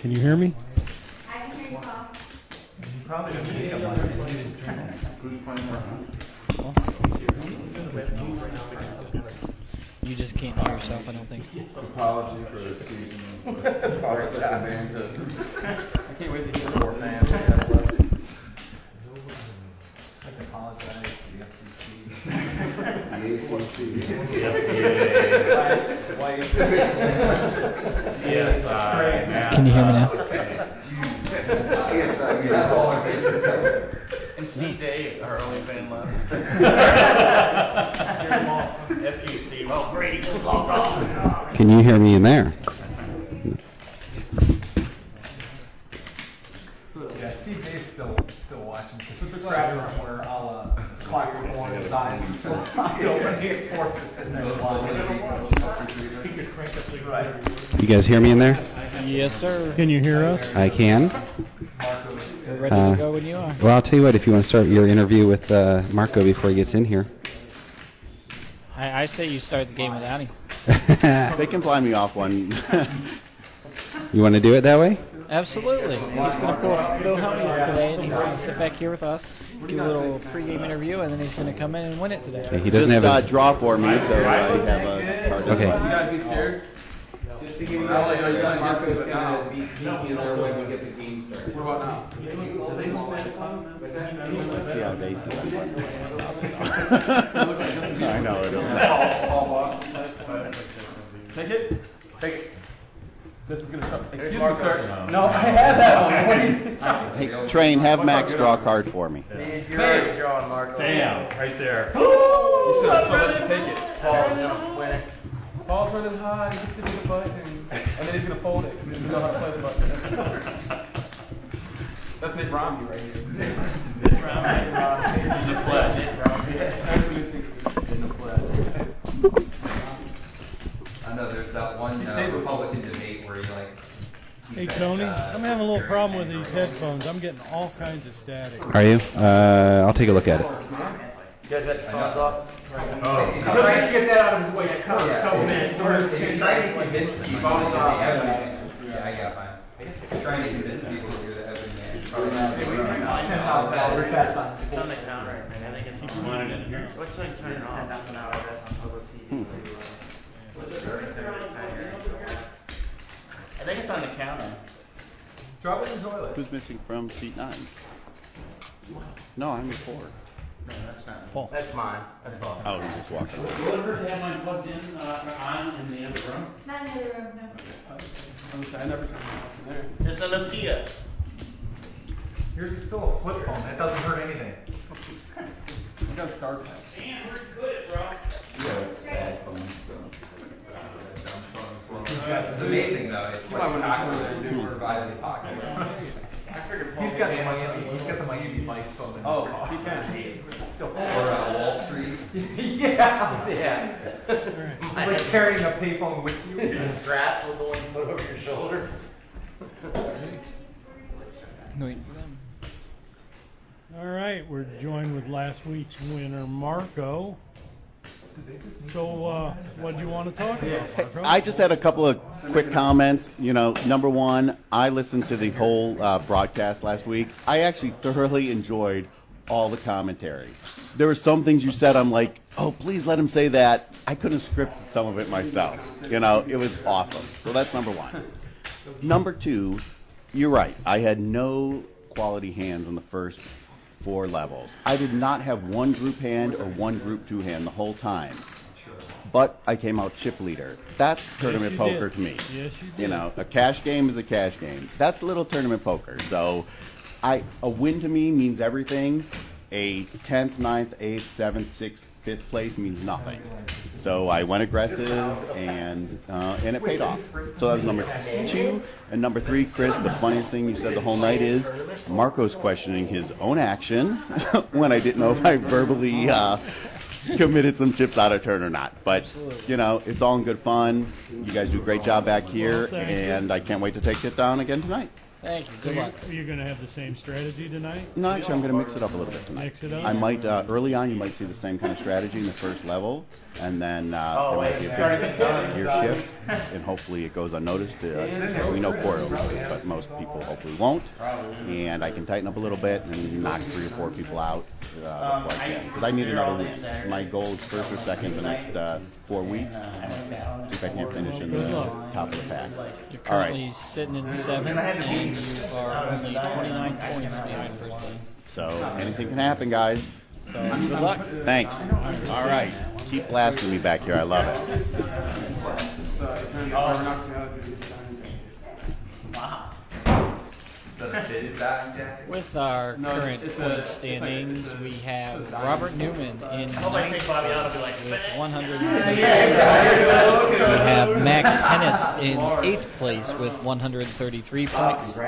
Can you hear me? I can hear you, Paul. Probably doesn't take up much. Who's playing You just can't hear yourself, I don't think. Apology for the season. I can't wait to hear more fans. I can apologize to the FCC. The ACC. Yes. Can you hear me now? And Steve Day, our only fan left. F you, Steve. Oh, Brady. Can you hear me in there? Yeah, Steve Day's still watching. It's a scratch somewhere. I'll clock your one is dying. He's forced to sit there and watch. Fingers cranked up right. You guys hear me in there? Yes, sir. Can you hear us? I can. We're ready to go when you are. Well, I'll tell you what, if you want to start your interview with Marco before he gets in here. I say you start the game without him. They can fly me off one. You want to do it that way? Absolutely. He's going to go help me today, and he's going to sit back here with us, give a little pregame interview, and then he's going to come in and win it today. Okay, he doesn't Just have a draw for me, so I have a card. Okay. You guys be scared? Just to give you guys an idea, Marco's going to be sneaky in there when we get the game started. What about now? Let's see how they see it. I know it. Take it. Take it. This is going to start. Excuse me, sir. No, I had that on. What are you? Hey, Train, have Max draw a card for me. You're drawing, Marco. Damn, right there. You should have so let you take it. Paul's going to win it. Paul's running high. He gets to do the button. And then he's going to fold it because he doesn't know how to play the button. That's Nick Romney right here. Nick Romney. In the flesh. In the flesh. I know there's that one Republican debate where you like. Hey, Tony, I'm having a little problem with these headphones. I'm getting all kinds of static. Are you? I'll take a look at it. You guys got your phones off? Oh. Let's get that out of his way. It's kind of so bad. Trying to convince people to do that every man. Yeah, I got mine. Trying to convince people to do that every man. Probably not. $10,000 tax on it. It's on the counter. I think it's what's like turn it off? $10,000 on public TV. I think it's on the counter. Drop it in the toilet. Who's missing from seat 9? No, I'm in 4. No, that's not. Paul. That's mine. That's all. Oh, he just walked away. Will it hurt to have mine plugged in on in the other room? Not in the other room, no. I never turned it off in there. It's a Nokia. Yours is still a flip phone. That doesn't hurt anything. I got a Star Trek. Man, where'd you put it, bro? It's amazing though. It's like survive the pocket. He's got the Miami Vice phone in his car. He can. It's still Or Wall Street. yeah. It's like carrying a payphone with you. The straps with the one you put over your shoulders. Wait. All right, we're joined with last week's winner, Marco. So, what do you want to talk about, Marco? I just had a couple of quick comments. You know, number one, I listened to the whole broadcast last week. I actually thoroughly enjoyed all the commentary. There were some things you said, I'm like, oh, please let him say that. I could have scripted some of it myself. You know, it was awesome. So that's number one. Number two, you're right. I had no quality hands on the first 4 levels. I did not have one group hand or one group 2 hand the whole time. But I came out chip leader. That's tournament poker to me. Yes, you did. You know, a cash game is a cash game. That's a little tournament poker. So a win to me means everything. A 10th, 9th, 8th, 7th, 6th, 5th place means nothing. So I went aggressive, and it paid off. So that was number 2. And number 3, Chris, the funniest thing you said the whole night is Marco's questioning his own action when I didn't know if I verbally committed some chips out of turn or not. But, you know, it's all in good fun. You guys do a great job back here, and I can't wait to take it down again tonight. Thank you. Good luck. Are you going to have the same strategy tonight? No, actually, I'm going to mix it up a little bit tonight. Mix it up? I might, early on, you might see the same kind of strategy in the first level. and then there might be a big gear shift, and hopefully it goes unnoticed. We know Corey will notice, but most people hopefully won't. And I can tighten up a little bit and knock 3 or 4 people out before I can. Because I need another. My goal is first or second the next 4 weeks. If I can't finish in the top of the pack. You're currently sitting in 7th, and you are only 29 points behind first place. So anything can happen, guys. So good luck. Thanks. All right. Keep blasting me back here. I love it. Wow. With our current point standings, we have Robert Newman in 9th with 100. We have Max Hennis in 8th place with 133 points.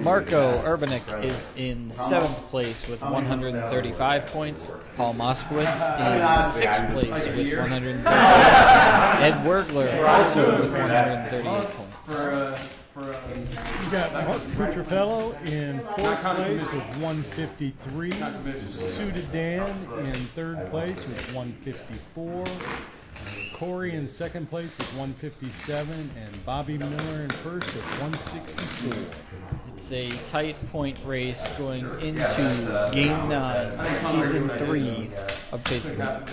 Marco Urbanek is in 7th place with 135 points. Paul Moskowitz in 6th place with 130. Ed Wergler also with 138 points. You got Mark Putrafello in 4th place with 153. Suited Dan in 3rd place with 154. Corey in 2nd place with 157, and Bobby Miller in 1st with 164. It's a tight point race going into Game 9, Season 3 of Chasing Reason.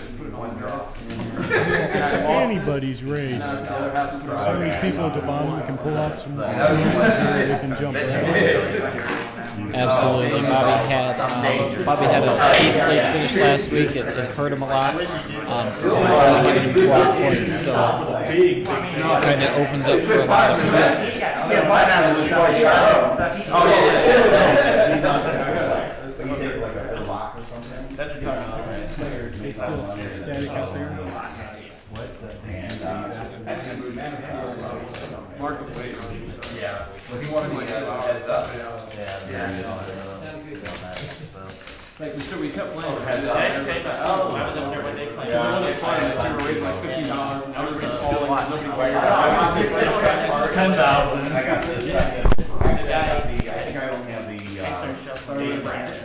Anybody's race. Some of these people at the bottom can pull out some wins here, they can jump around. Absolutely. Bobby had an 8th place finish last week. It hurt him a lot. Only giving him 12 points, so kind of opens up for a lot of people. They still static out there? Mark was waiting on you. Yeah. He wanted me to heads up. Like we kept playing. Oh, I was up there when they played. Yeah, they played. They were raising like $15, and everybody's calling. $10,000. I got this. I think I only have the.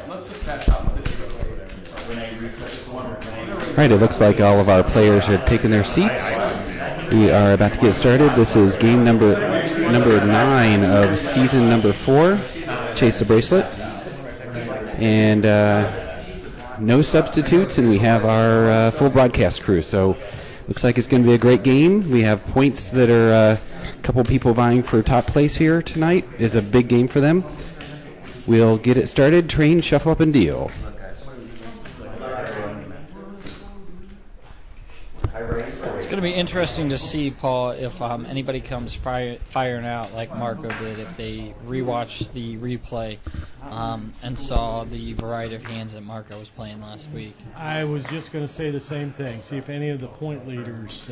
Let's just catch up. All right, it looks like all of our players have taken their seats. We are about to get started. This is game number 9 of season number 4, Chase the Bracelet. And no substitutes, and we have our full broadcast crew. So looks like it's going to be a great game. We have points that are a couple people vying for top place here tonight. Is a big game for them. We'll get it started. Train, shuffle up, and deal. It's going to be interesting to see, Paul, if anybody comes firing out like Marco did, if they rewatched the replay and saw the variety of hands that Marco was playing last week. I was just going to say the same thing. See if any of the point leaders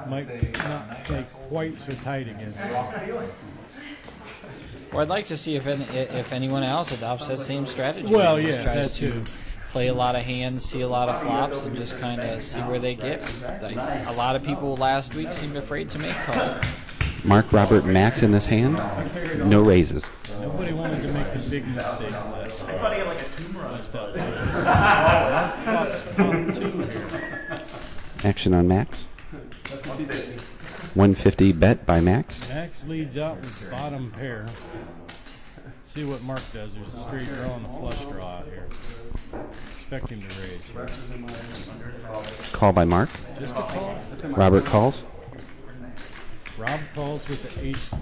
might not play quite so tight against him. Well, I'd like to see if anyone else adopts that same strategy. Well, and just yeah, tries that to too. play a lot of hands, see a lot of flops, and just kind of see where they get. Like, a lot of people last week seemed afraid to make calls. Mark, Robert, Max in this hand. No raises. Nobody wanted to make the big mistake last week. I thought he had like a tumor on his stomach. Action on Max. 150 bet by Max. Max leads out with bottom pair. Let's see what Mark does. There's a straight draw and a flush draw out here. Expect him to raise. Call by Mark. Just a call. Robert calls. Rob calls with the ace 3.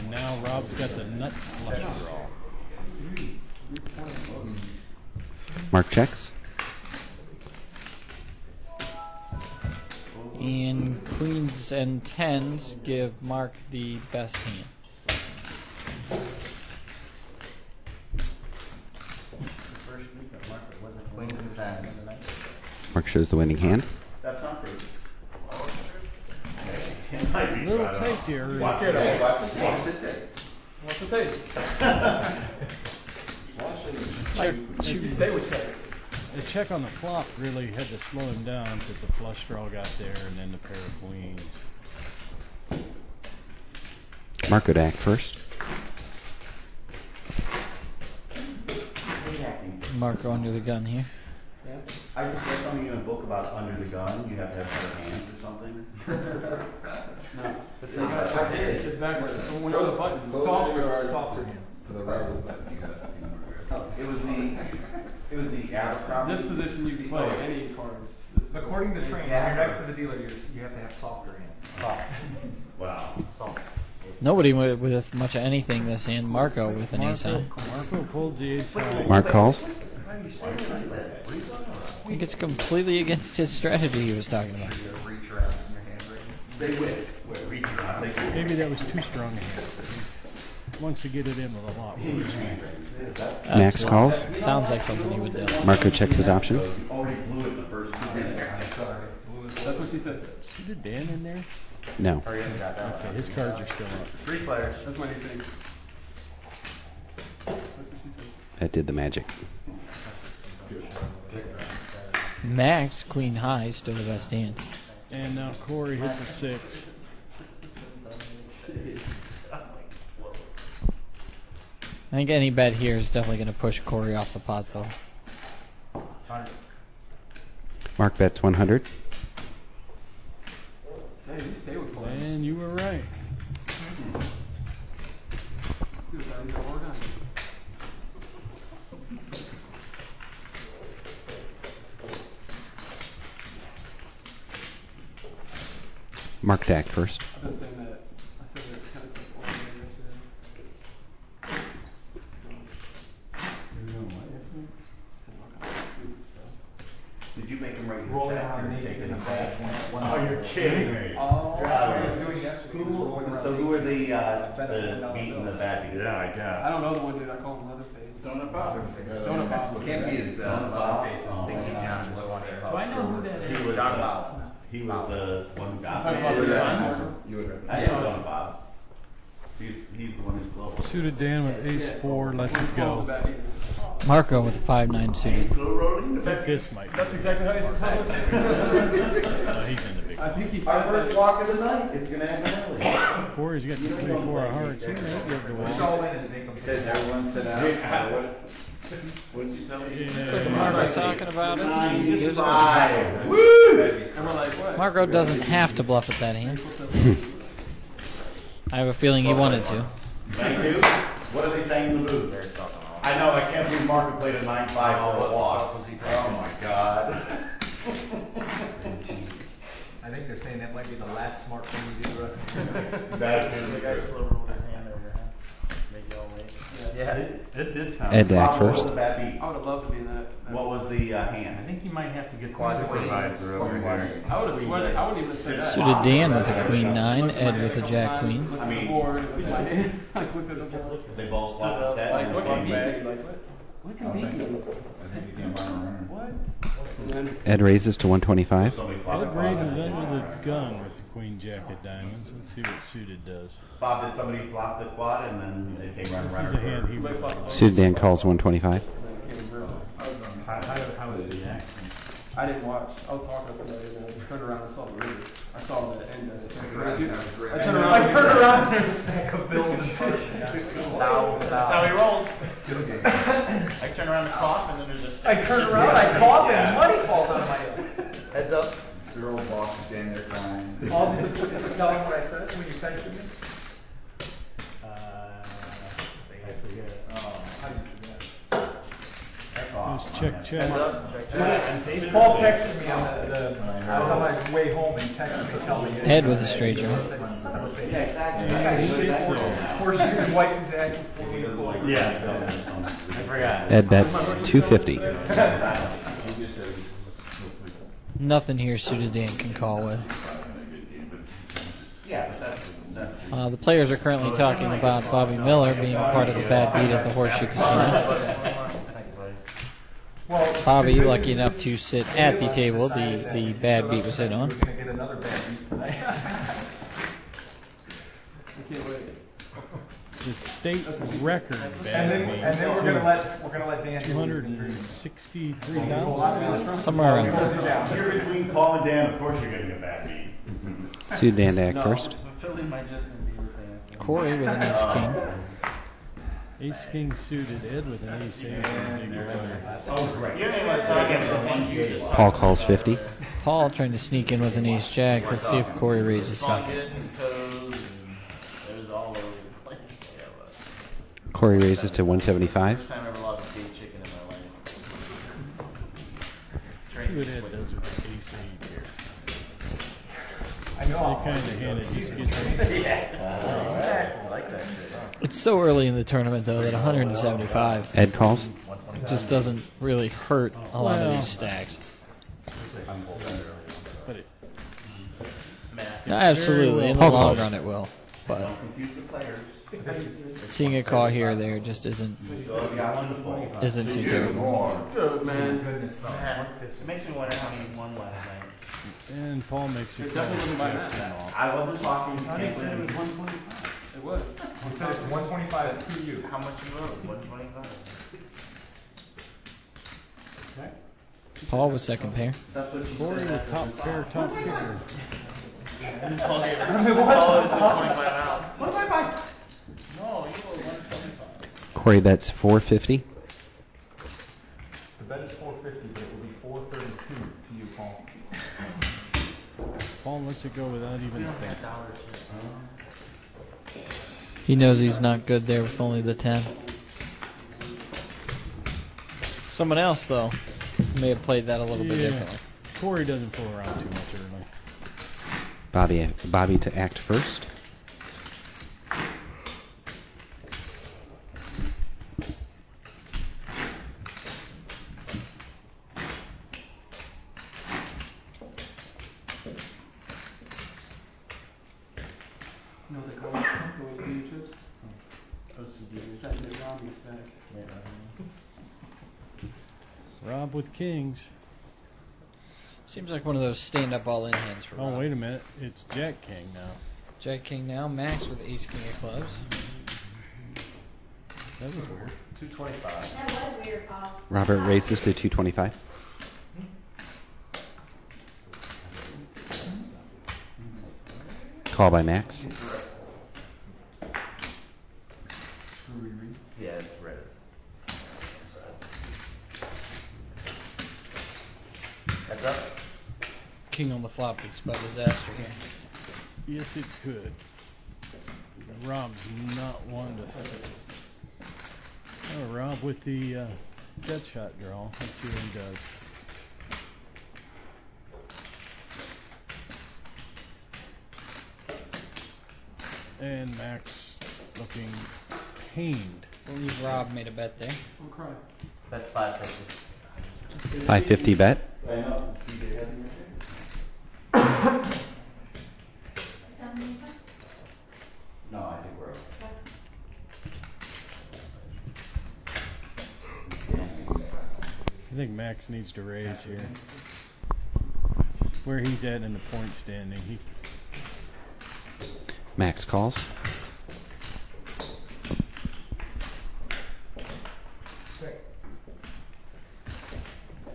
And now Rob's got the nut flush draw. Mark checks. And queens and tens give Mark the best hand. Mark shows the winning hand. That's not true. A little tight there. What's the tape? You stay with checks. The check on the flop really had to slow him down because the flush draw got there and then the pair of queens. Mark would act first. Marco under the gun here. I just read something in a book about under the gun, you have to have better hands or something. No. It's I did. It's backwards. So when you're the buttons, Softer hands. For the rubber button, you got It was the Abercrombie. this position you can play any cards. According to training, when you're next to the dealer, you have to have softer hands. Wow. Nobody with much of anything this hand. Marco with an ace high. Marco pulls the ace high. Mark calls. I think it's completely against his strategy he was talking about. reach around in your hand right. Stay with reach around. Maybe that was too strong a hand. He wants to get it in with a lot worse. Max calls. Sounds like something he would do. Marco checks his option. Already blew it in the first 2 minutes. That's what she said. Suited Dan in there? No. Okay, his cards are still up. 3 players. That's my new thing. That's what she said. That did the magic. Max, queen high, still the best hand. And now Corey hits a 6. I think any bet here is definitely going to push Corey off the pot, though. Mark bets 100. Hey, you stay with Corey. And you were right. He was out of Oregon. Mark Dak first. I've been saying that. I said that kind of stuff Oregon yesterday. Did you make him write your Rolling check around or naked taking in a a bath? bed. Oh, you're kidding me. Oh, that's what he was doing yesterday. He was rolling around So who are the naked. meat and the bad meat? Yeah, I guess. I don't know the one dude. I call him Leatherface. Donut Bob. Donut Bob. Can't be as Leatherface as Stinky John. Do I know who that is? He was, he was the one who got Talk about me. the son. You would I know Donut Bob. He's the one who's low. Suited Dan with ace 4 lets it go. Marco with a 5-9 suited. This might be. That's exactly how he's No, he's in the big I think he Our said first that. walk of the night, it's gonna happen early. Corey's got the 3-4 of hearts. He may give the Just wall. all in and make them sit. Everyone sit down. What did you tell me? With Marco talking about it, he gives it. 95. Woo! And we're like, what? Marco doesn't have to bluff at that hand. I have a feeling he wanted to. Thank you. What are they saying in the booth? I know, I can't believe Marco played a 9-5 for a walk. Oh my god. I think they're saying that might be the last smart thing you do, Russ. That is Yeah, it did sound. Ed Dak Bob, what was first. the bad beat? I would have loved to be in that. What was the hand? I think you might have to get the supervisor over here. I would have sweated. I wouldn't even have said that. Suited Dan with a queen 9, Ed with a jack queen. Looked at the board, with my hand, like looked at the board. They both slapped the set. Like, look at me, back. like, what? Look at me. What? And then Ed raises to 125. Somebody flopped Ed it. raises under the gun with the queen jack of diamonds. Let's see what suited does. Bob, did somebody flop the quad and then it came This around is a hand he somebody would. flopped the Suited Dan calls 125. How was the action? I didn't watch. I was talking to somebody and I just turned around and saw the river. I saw the end of it. I turned around. I turned around and there's a stack of bills. That's how he rolls. I turn around and cough, and then there's a I turned around, I coughed, and Yeah. money falls out of my head. Heads up. Your old boss is standing there crying. Paul, did you tell him what I said when you texted me? I forget. How do you forget? Just check, check. Paul texted me on I was on my way home and he texted me telling me. Ed with a straight draw. Son of a bitch. Horseshoes and whites is asking for me to pull. Yeah. I forgot. Ed bets 250. Nothing here Suited Dan can call with. Yeah, but that's The players are currently talking about Bobby Miller being a part of the bad beat at the Horseshoe Casino. Bobby, lucky enough to sit at the table the bad beat was hit on. We're gonna get another bad beat tonight. I can't wait. The state record And bad then we're gonna let Dan do his dreams. 263,000. Somewhere around there. You're between Paul and Dan, of course you're getting a bad beat. Suited Dan Dak first. Philly might just be with Corey with an ace king. Ace king suited, Ed with an ace 8 and a big blind. You don't even tell me the things you just Paul calls 50. Paul trying to sneak in with an ace jack. Let's see if Corey raises Small here. gets and toes, and it was all over the place. Yeah, but Corey raises to 175. first time I ever lost a big chicken in my life. See what Ed does with the ace 8 here. I know. That kind of hand it just gets I like that shit. It's so early in the tournament though that 175 Ed calls. just doesn't really hurt a lot of these stacks. but it, No, absolutely, in the Paul long calls. run it will, but seeing a call here or there just isn't too terrible. Good, man. Goodness. It makes me wonder how he won last night. and Paul makes it It call. definitely wasn't by that. I wasn't talking. It was. He said it's 125 to you. How much you owed? 125. Paul was second pair. Corey with top pair, top kicker. Paul is the 25 out. What am I buying? No, you owe 125. Corey bets 450. The bet is 450, but it will be 432 to you, Paul. Paul lets it go without even thinking. He knows he's not good there with only the 10. Someone else though may have played that a little bit differently. Corey doesn't fool around too much early. Bobby to act first. You know what they call it? The way you chips? Is that Mitt Romney's stack? Rob with kings. Seems like one of those stand-up all-in hands for Oh, Rob. wait a minute. It's Jack King now. Jack King now, Max with ace king of clubs. That was weird. 225. That was weird, Paul. Robert raises to 225. Call by Max. Yeah, it's red. Heads up. King on the flop could spell disaster here. Yes, it could. Rob's not one to. Oh, Rob with the dead shot draw. Let's see what he does. And Max looking pained. I believe Rob made a bet there. Don't cry. That's 550. 550 bet. No, I think we're. I think Max needs to raise here. Where he's at in the point standing, Max calls.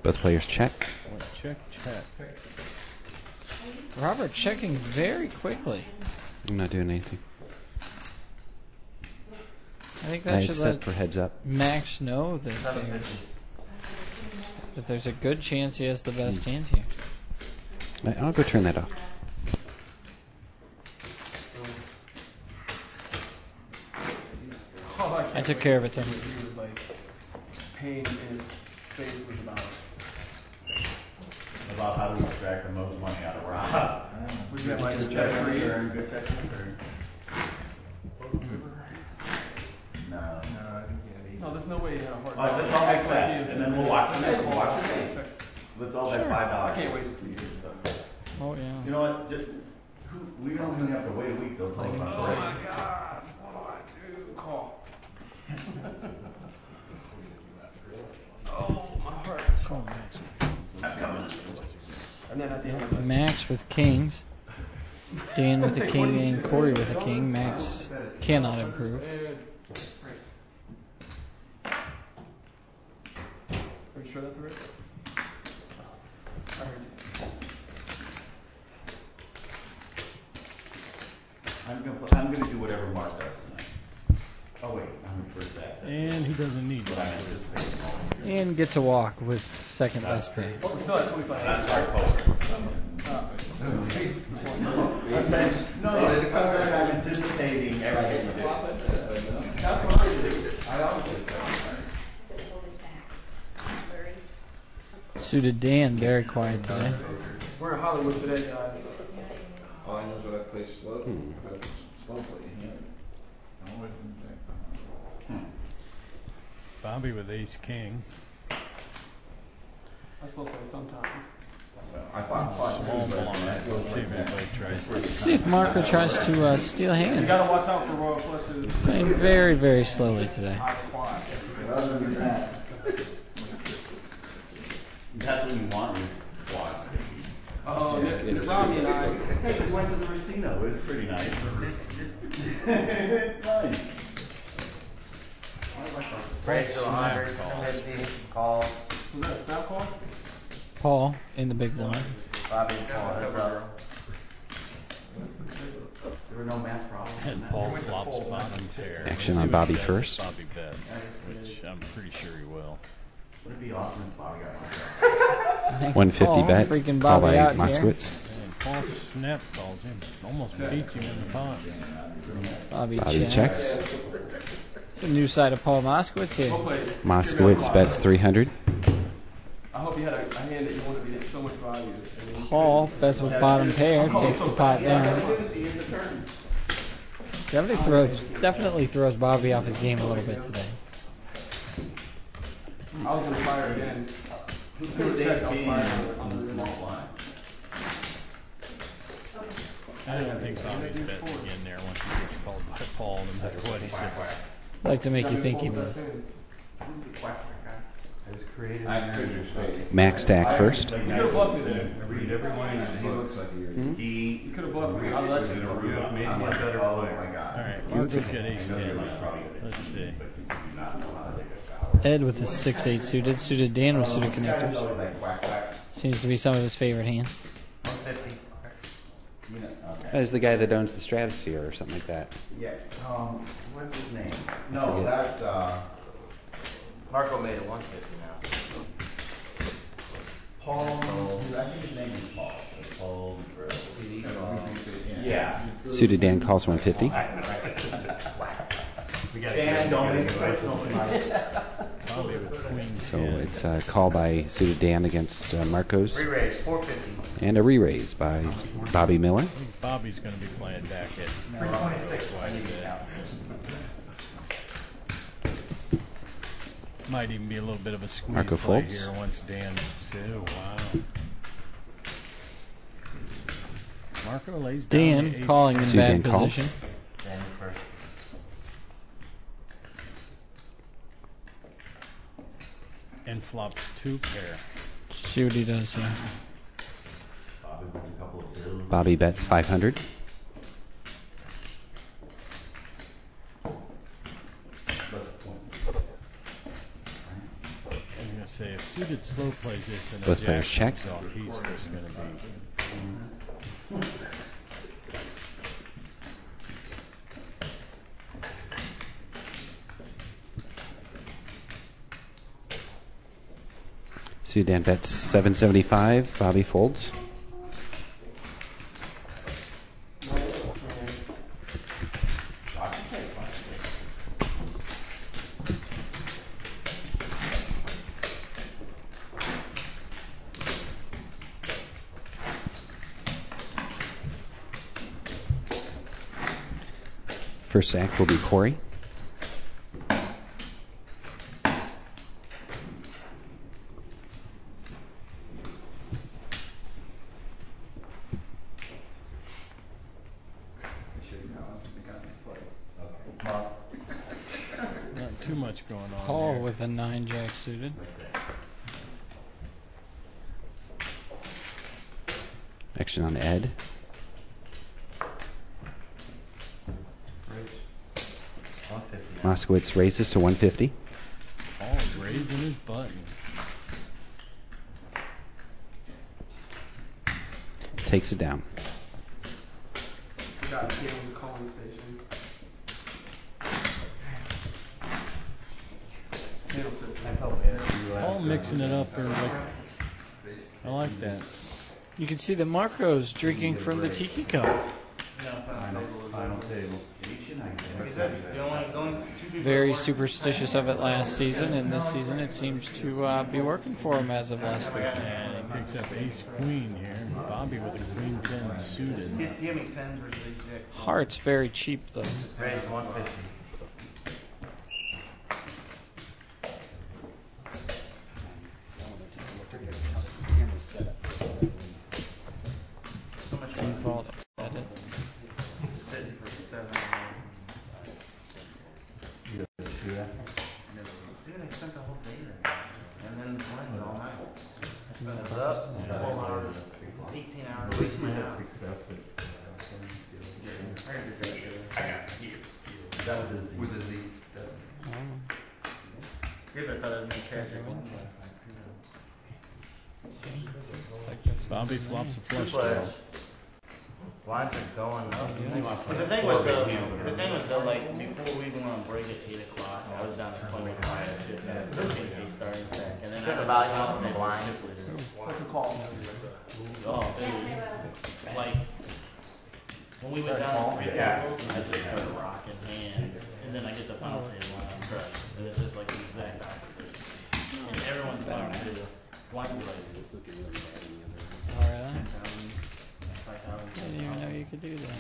Both players check. check, check. Robert checking very quickly. I'm not doing anything. I think I that had should set let for heads up. Max know that there's a good chance he has the best hand here. I'll go turn that off. I took care of it, Tony. He was like, pain in his face was About how to extract the most money out of Rob. Would you have like just a check Check freeze? or good check No. No, I think he had ace. No, there's no way he had a hard All right, let's all make bets, and then we'll watch the next. Watch the next. Check. Let's all bet $5. I can't wait to see it. Oh yeah. You know what? Just we don't even have to wait a week. They'll tell us on the break. God, what do I do? Call. Oh, my heart. Oh, Max. And then at the end of the Max with kings. Dan with a king and Corey with a king. Max cannot improve. Are you sure that's right? I heard you. I'm gonna do whatever Mark does tonight. Oh wait, I'm first back. And he doesn't need one. And gets a walk with second best pair. Oh, we're still at 25. That's our poker. No, because I'm anticipating everything you do. Suited Dan, very quiet today. We're in Hollywood today, guys. All I know is that place slow. Bobby with ace king. I slow play sometimes. I thought Small blind. Let's see if anybody tries to. See if Marco tries to steal a You hand. gotta watch out for royal flushes. Playing very, very slowly today. Other than that, that's what you want with quad. Oh, Rami and I. We went to the Racino. It was pretty nice. It's nice. Raise to 100, 50 calls. Was that a snap call? Paul in the big blind. Bobby and Paul, heads up. There were no math problems. And Paul flops bottom pair. Action Let's see on what Bobby he does first. if Bobby bets, which I'm pretty sure he will. Would it be awesome if Bobby got 150 Paul bet. freaking Call Bobby by out here. Moskowitz. And Paul snap calls him. Almost beats him in the pot. Bobby Bobby checks. It's a new side of Paul Moskowitz here. Moskowitz bets 300. I hope you had a hand that you wanted to get so much value. Paul bets with bottom pair, takes the pot down. Definitely throws Bobby off his game a little bit today. I was gonna fire again. I don't think Bobby's betting again there once he gets called by Paul, no matter what he says. Like to make you think he was. Max stack first. You could have bluffed me there. read everyone and He looks like he You could have bluffed me. I'll let you know. made me a better player. Alright, Marco's got ace 10 now. Let's see. Ed with his 6-8 suited. Suited Dan with suited connectors. Seems to be some of his favorite hands. 150. That is the guy that owns the Stratosphere or something like that. Yeah, what's his name? No, that's, Marco made it 150 now. Paul, I think his name is Paul. Yeah. Suited Dan calls 150. Dan, don't make it personal tonight. Bobby with queen So 10. it's a call by suited Dan against Marcos. Re-raise, 450. And a re-raise by Bobby Miller. I think Bobby's going to be playing back at 326. quite a bit. Might even be a little bit of a squeeze Marco play folds. here once Dan said, oh, wow. Marco lays down the Dan ace calling in 10. bad Dan calls. position. Dan first. And flops 2 pair. See what he does here. Bobby bets 500. I'm going to say if suited slow plays this and Both a players jack check. comes off, he's just going to be. Suited Dan bets 775. Bobby folds. First act will be Corey. Not too much going on Paul there. with a 9-jack suited. Action on Ed. Moskowitz raises to 150. Paul's raising his button. Takes it down. You got to get on the calling station. All mixing it up, or like, I like that. You can see that Marco's drinking from the tiki cup. Very superstitious of it last season, and this season it seems to be working for him as of last week. And he picks up ace queen here. Bobby with a queen 10 suited. Heart's very cheap though. Raise 150. Default edit. Sitting for 7. Dude, I spent the whole day there. And then playing all night. Spent it up, 12 hours, 18 hours. Wasting my house. I got skiers. That was with a Z. Here's I thought it was my character. Bobby flops a flush draw. Lines are going up. The thing was though, like, before we went on break at 8 o'clock, I was down at 25 shit, and it's 13K starting stack. And then I was on the blind. What's it called? Oh, dude. Like, when we went down to 3 tables, I just started rocking hands. And then I get the final table and I'm crushed. And it's just like the exact opposite. And everyone's blind too. Blind was like, Oh, really? I didn't even know you could do that.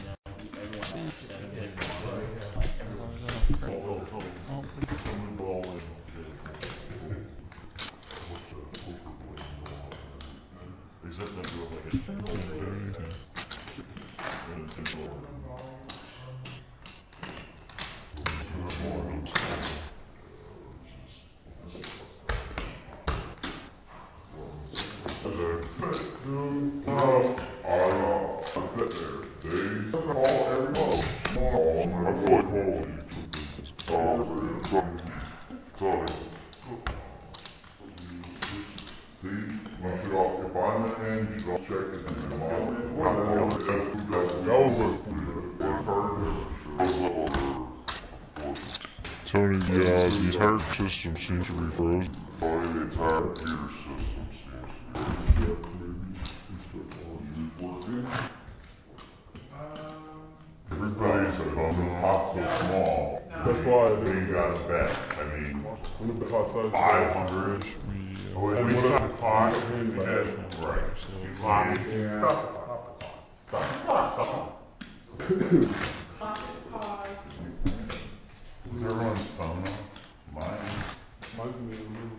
Tony, yeah, the entire system seems to be frozen. The entire computer system seems to be working. Everybody's hot so small. That's why they got a bet. I mean, 500. When we stop the clock, we had, right. The clock. Stop. Is everyone's phone on? Mine's in the room.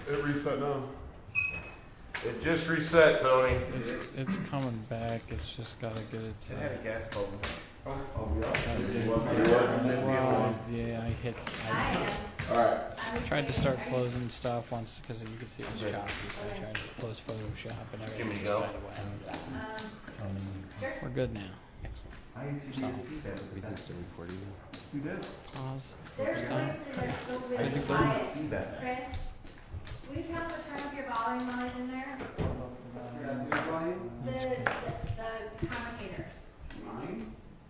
It reset now. It just reset, Tony. It's coming back. It's just got to get it. It had a gas bubble. Yeah, I tried to start closing stuff once because you could see it was choppy, so I tried to close Photoshop and everything was right away. We're good now. You did. Pause. There's Stop. voices that are so really think quiet. Chris, will you tell them to turn up your volume while he's in there? The commentators.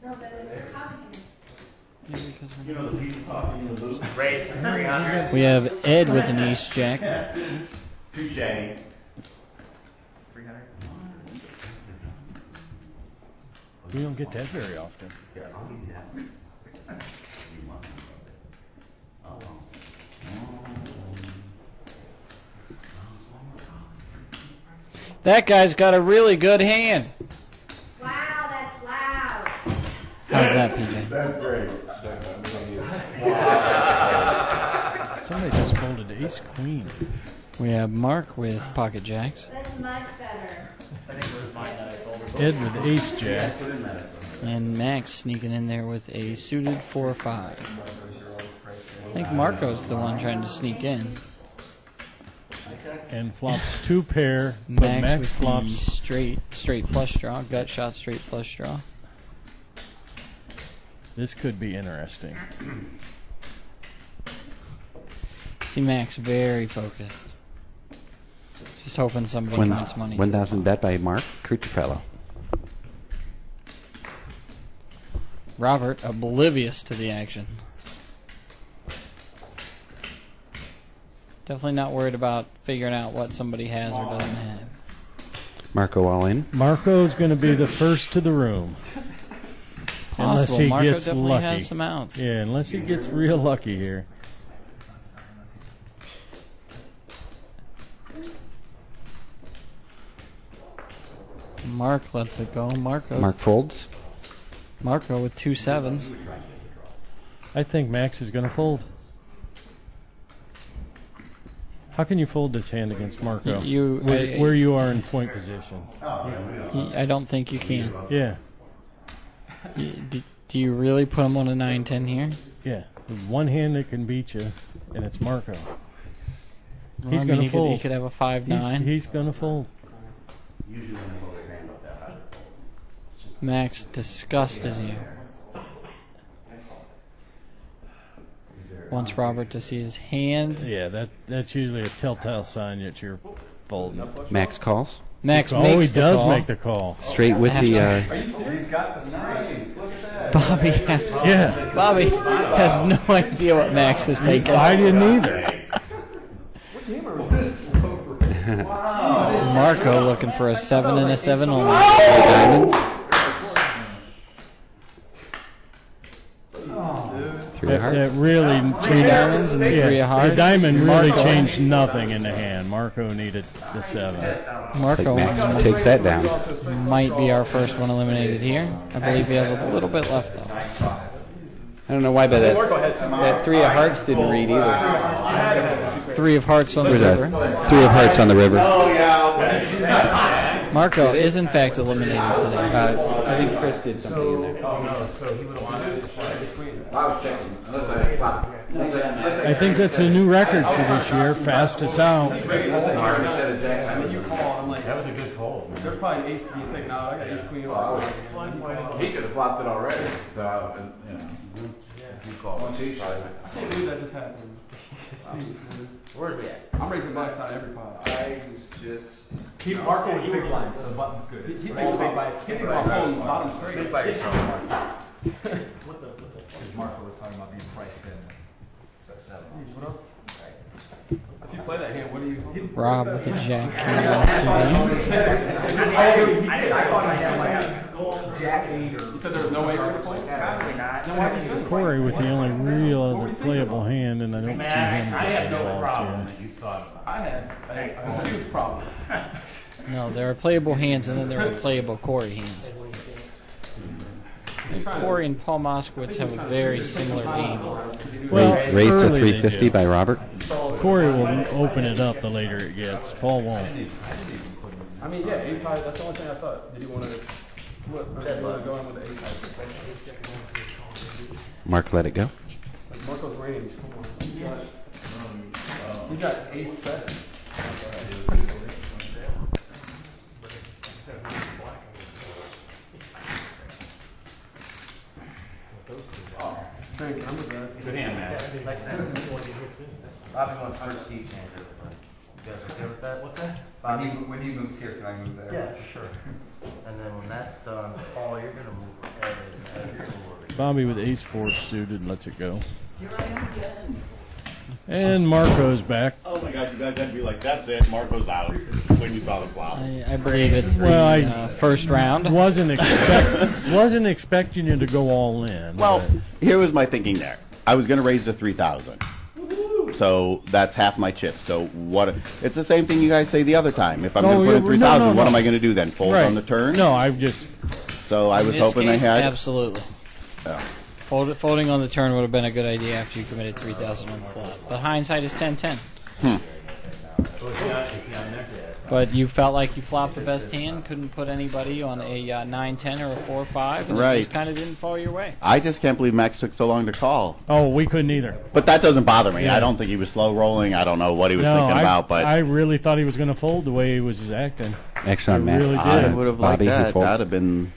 No, the commentators. You know the people talking in the booth? Raise 300. We have Ed with an ace jack. Touche. 300. We don't get that very often. That guy's got a really good hand. Wow, that's loud. How's that, PJ? That's great. Somebody just folded ace queen. We have Mark with pocket jacks. That's much better. I think it was mine that I folded. Ed with ace jack. And Max sneaking in there with a suited 4-5. I think Marco's the one trying to sneak in. And flops 2 pair, but Max with flops the straight flush draw, gut shot straight flush draw. This could be interesting. See Max very focused. Just hoping somebody commits money. 1,000 bet by Mark Cruterfellow. Robert oblivious to the action. Definitely not worried about figuring out what somebody has or doesn't have. Marco all in. Marco's going to be the first to the room. Unless Possible. he Marco gets definitely lucky. has some outs. Yeah, unless he gets real lucky here. Mark lets it go. Mark folds. Marco with 2 sevens. I think Max is going to fold. How can you fold this hand against Marco? Where you are in point position. I don't think you can. Yeah. Do you really put him on a 9-10 here? Yeah. There's one hand that can beat you, and it's Marco. Well, He's going to fold. He could have a 5-9. He's going to fold. Max disgusted here. Wants Robert to see his hand. Yeah, that's usually a telltale sign that you're folding. Max calls. Max he makes the does call. make the call. Straight with the. Are you serious? He's got the straight. Look at that. Bobby has no idea what Max is thinking. I didn't either. Marco looking for a 7 and a 7 on Diamonds. Three of hearts. That really 3 diamonds and the 3 of hearts. The diamond really Marco. changed nothing in the hand. Marco needed the 7. Marco Max takes that down. might be our first one eliminated here. I believe he has a little bit left though. I don't know why, but that 3 of hearts didn't read either. 3 of hearts on the Where's river. that? 3 of hearts on the river. Marco is in fact eliminated today. I think Chris did something in there. I think that's a new record for this year. Fastest out. And then you call, I'm like, that was a good fold. There's probably an ace being taken out. I got ace queen. He could have flopped it already. So, you know. You call it. I can't believe that just happened. Where are we at? I'm raising backside every pot. I was just. Marco was big blind, so the button's good. He thinks about folding bottom straight. Think by yourself, Mark. Because Marco was talking about being priced in. What else? If you play that hand, what do you? Rob with a jack king I thought I had like Jack 8 or. You said there was no way you were playing? Probably not. Then why did you do it? Corey with the only real other playable hand, and I don't see him I have getting no involved problem yet. that you thought about. I had a huge problem. No, there are playable hands and then there are playable Corey hands. And Corey and Paul Moskowitz have a very similar game. Well, Raised to early they 350 do. by Robert. Corey will open it up the later it gets. Paul won't. I mean, yeah, ace high. That's the only thing I thought. Did you want to flip? Or did you want to go in with the ace high? Mark let it go. Like Marco's range. Come on. He's got ace 7. Thank you. I'm the best. Good hand, man. Bobby wants first seat changer. You guys okay with that? What's that? Bobby, when he moves here, can I move there? Yeah, sure. And then when that's done, Paul, you're gonna move ahead and Bobby with ace 4 suited lets it go. And Marco's back. Oh my God, you guys had to be like, that's it, Marco's out when you saw the flop. I believe it's Well, the first round. Wasn't expecting you to go all in. Well, but here was my thinking there. I was going to raise to 3,000. So that's half my chip. So what? It's the same thing you guys say the other time. If I'm going to put in 3,000, what am I going to do then? Fold right. on the turn? No, I've just. So I In was this hoping case, they had. absolutely. Oh. Folding on the turn would have been a good idea after you committed 3,000 on the flop. But hindsight is 10-10. But you felt like you flopped the best hand, couldn't put anybody on a 9-10 or a 4-5, and Right. it just kind of didn't fall your way. I just can't believe Max took so long to call. Oh, we couldn't either. But that doesn't bother me. Yeah. I don't think he was slow rolling. I don't know what he was No, thinking about, but I really thought he was going to fold the way he was acting. Action on I Matt. really did. I would have liked Bobby, who that. folds. That'd have been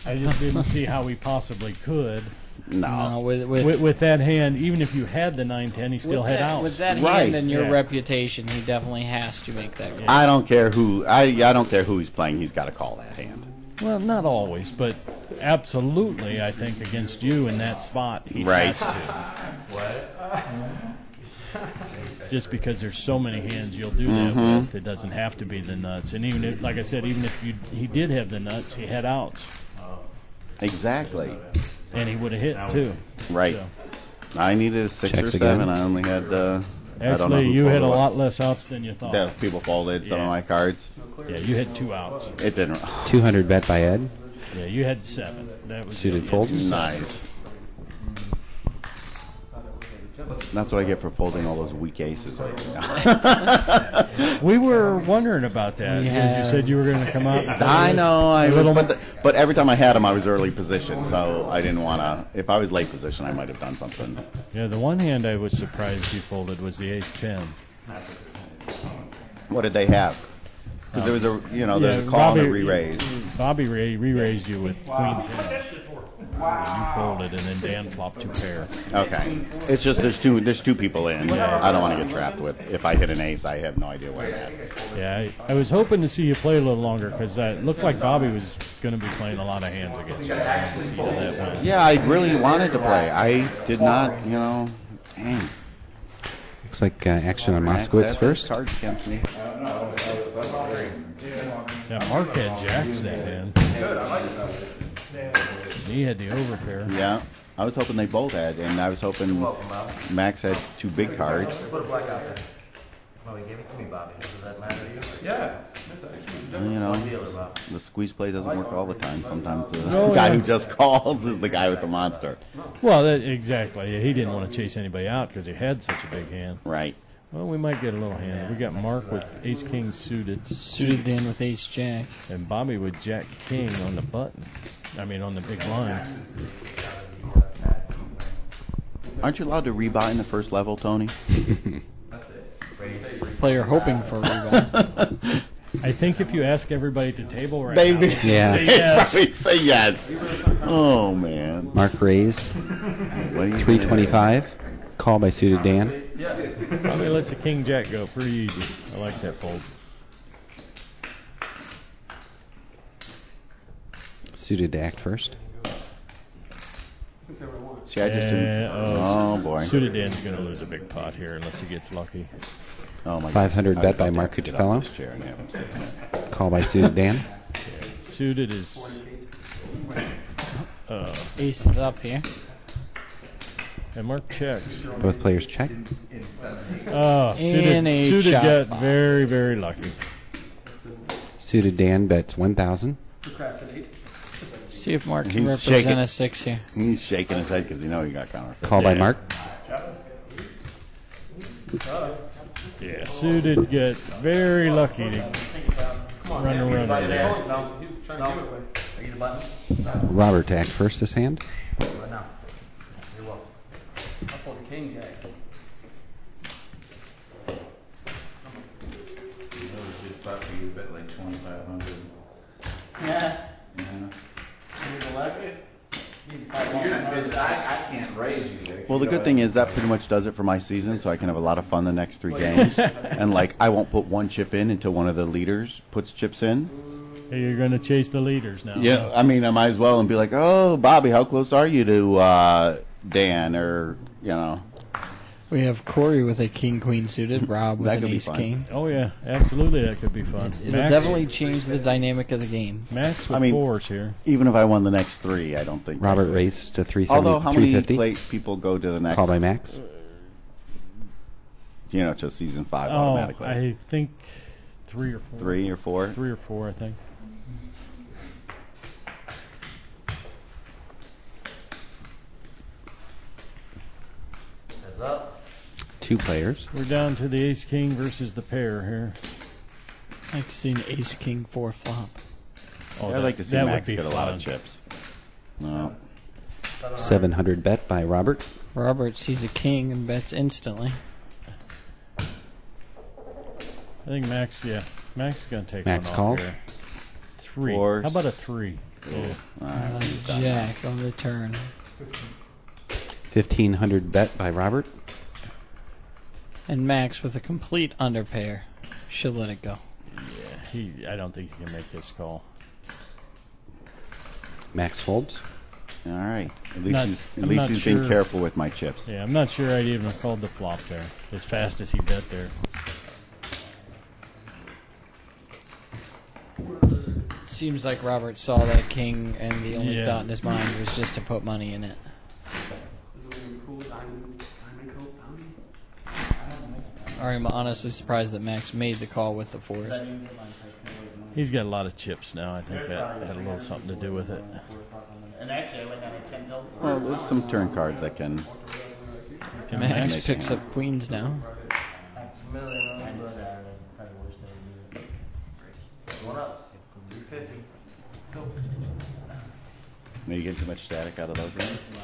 I just didn't see how he possibly could. no. With that hand, even if you had the 9-10, he still had outs. With that Right. hand and your Yeah. reputation, he definitely has to make that call. I don't care who. I don't care who he's playing. He's got to call that hand. Well, not always, but absolutely, I think against you in that spot, he Right. has to. Just because there's so many hands you'll do that with, it doesn't have to be the nuts. And even if, like I said, even if he did have the nuts, he had outs. Exactly. And he would have hit too. Right. So. I needed a 6 Checks or 7. again. I only had. Actually, you had a lot less outs than you thought. That people folded some of my cards. Yeah, you had 2 outs. It didn't. 200 bet by Ed. Yeah, you had 7. That was Suited fold. Nice. That's what I get for folding all those weak aces right now. We were wondering about that because you said you were going to come out. I know, but every time I had them, I was early position, so I didn't want to. If I was late position, I might have done something. Yeah, the one hand I was surprised you folded was the ace-10. What did they have? Because there was there's a call and a re-raise. Bobby re-raised you with queen-10. You folded, and then Dan flopped 2 pair. Okay. It's just there's two people in. I don't want to get trapped with. If I hit an ace, I have no idea where I'm at. Yeah, I was hoping to see you play a little longer because it looked like Bobby was going to be playing a lot of hands against you. I wanted to see how that went. Yeah, I really wanted to play. I did not, dang. Looks like action on Moskowitz first. Cards against me. Yeah, Mark had jacks that hand. He had the overpair. Yeah, I was hoping they both had, and I was hoping Max had 2 big cards. Put a black out there. Well, he gave it to me, Bobby. Does that matter to you? Yeah. The squeeze play doesn't work all the time. Sometimes the guy who just calls is the guy with the monster. Well, exactly. He didn't want to chase anybody out because he had such a big hand. Right. Well, we might get a little hand. We got Mark with ace-king suited. Suited Dan with ace-jack. And Bobby with jack-king on the button. I mean, on the big line. Aren't you allowed to rebuy in the first level, Tony? Player hoping for a rebuy. I think if you ask everybody to table right Maybe. now, Yeah. say yes. Probably say yes. Oh, man. Mark raised. 325. Call by suited Dan. Probably lets a king-jack go pretty easy. I like that fold. Suited to act first. See, I just didn't. Oh, boy. Suited Dan's going to lose a big pot here unless he gets lucky. Oh, my 500 God. bet by Mark Cuccifello. Call by suited Dan. Suited is Ace is up here. and Mark checks. Both players check. Oh, suited got very, very lucky. Suited Dan bets 1,000. See if Mark can represent a 6 here. He's shaking his head because he knows he got counter. Call by Mark. Yeah, suited get very lucky to run around there. Robert to act first this hand. You're welcome. I pulled the king jack. You bet like 2,500. Yeah. I can't raise you there. Well, the good thing is that pretty much does it for my season, so I can have a lot of fun the next 3 games. And, I won't put 1 chip in until one of the leaders puts chips in. Hey, you're going to chase the leaders now. Yeah, I mean, I might as well and be like, oh, Bobby, how close are you to Dan? Or, We have Corey with a king-queen suited, Rob with an ace-king. Oh, yeah, absolutely, that could be fun. It'll definitely change the dynamic of the game. Max with 4s here. Even if I won the next 3, I don't think. Robert raised to 370. Although, how many 350. people go to the next? Call by Max. To season 5 automatically. I think 3 or 4. 3 or 4? 3 or 4, I think. Heads up. 2 players. We're down to the ace-king versus the pair here. I'd like to see an ace-king 4 flop. I'd like to see Max get a lot of chips. No. 700 bet by Robert. Robert sees a king and bets instantly. I think Max is going to take Max one calls. off here. 3. Fours. How about a 3? Yeah. Jack on the turn. 1,500 bet by Robert. And Max with a complete underpair should let it go. Yeah, I don't think he can make this call. Max folds. All right. At least I'm not he's sure. been careful with my chips. Yeah, I'm not sure I'd even have called the flop there, as fast as he bet there. Seems like Robert saw that king, and the only Yeah. thought in his mind was just to put money in it. I'm honestly surprised that Max made the call with the fours. He's got a lot of chips now. I think that had a little something to do with it. And actually, I went down to 10 tilt. Well, there's some turn cards that can. Max picks up queens now. Going up. 350. Maybe you get too much static out of those rings.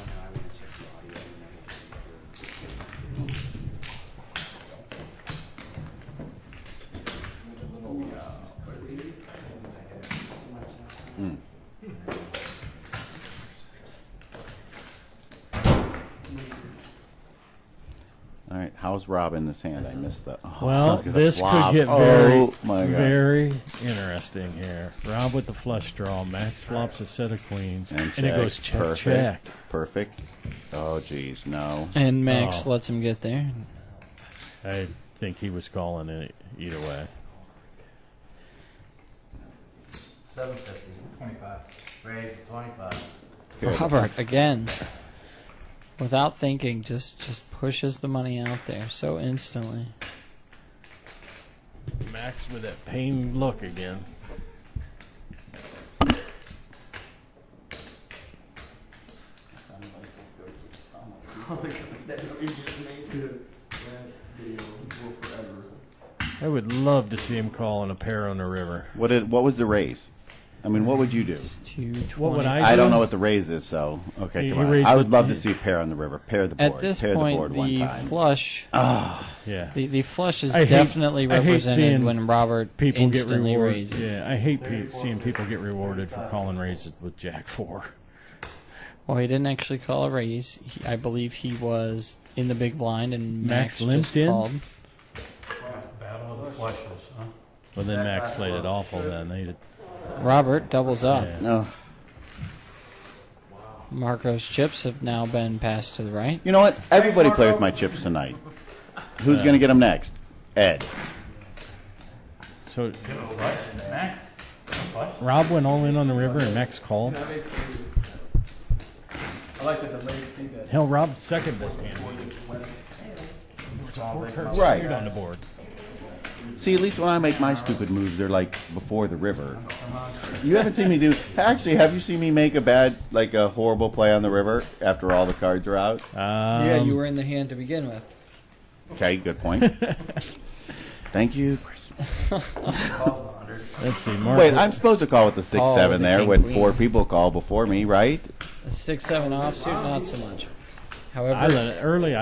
Mm. All right, how's Rob in this hand? I missed the. Oh, Well, look at the this could flop. get Oh, my God. very interesting here. Rob with the flush draw. Max flops a set of queens. And it goes check, Perfect. check. Perfect. Oh, geez, no. And Max lets him get there. I think he was calling it either way. 750. 25. Raise 25. Robert, again, without thinking, just pushes the money out there so instantly. Max with that pained look again. I would love to see him calling a pair on the river. What was the raise? I mean, what would you do? What would I do? I don't know what the raise is, so okay, He come on. raised I would with love the- to see a pair on the river. Pair the board. At this pair the point, board one the time. flush, Yeah. the flush is I hate- definitely I hate represented seeing when Robert people get instantly rewarded. raises. Yeah, I hate seeing people get rewarded for calling raises with Jack 4. Well, he didn't actually call a raise. I believe he was in the big blind, and Max limped just in? called. Battle of the flushes, huh? Well, then Max played it awful then. Robert doubles up. Yeah. No. Marco's chips have now been passed to the right. You know what? Everybody play with my chips tonight. Who's going to get them next? Ed. So Max? Rob went all in on the river and Max called. I like the delayed C bet. Hell, Rob's second best hand. Four cards Right. straight on the board. See, at least when I make my stupid moves, they're like before the river. You haven't seen me do. Actually, have you seen me make a horrible play on the river after all the cards are out? Yeah, you were in the hand to begin with. Okay, good point. Thank you, Chris. Let's see. Mark Wait, I'm supposed to call with the 6-7 with the there king, when queen. 4 people call before me, right? A 6-7 offsuit, not so much. However, I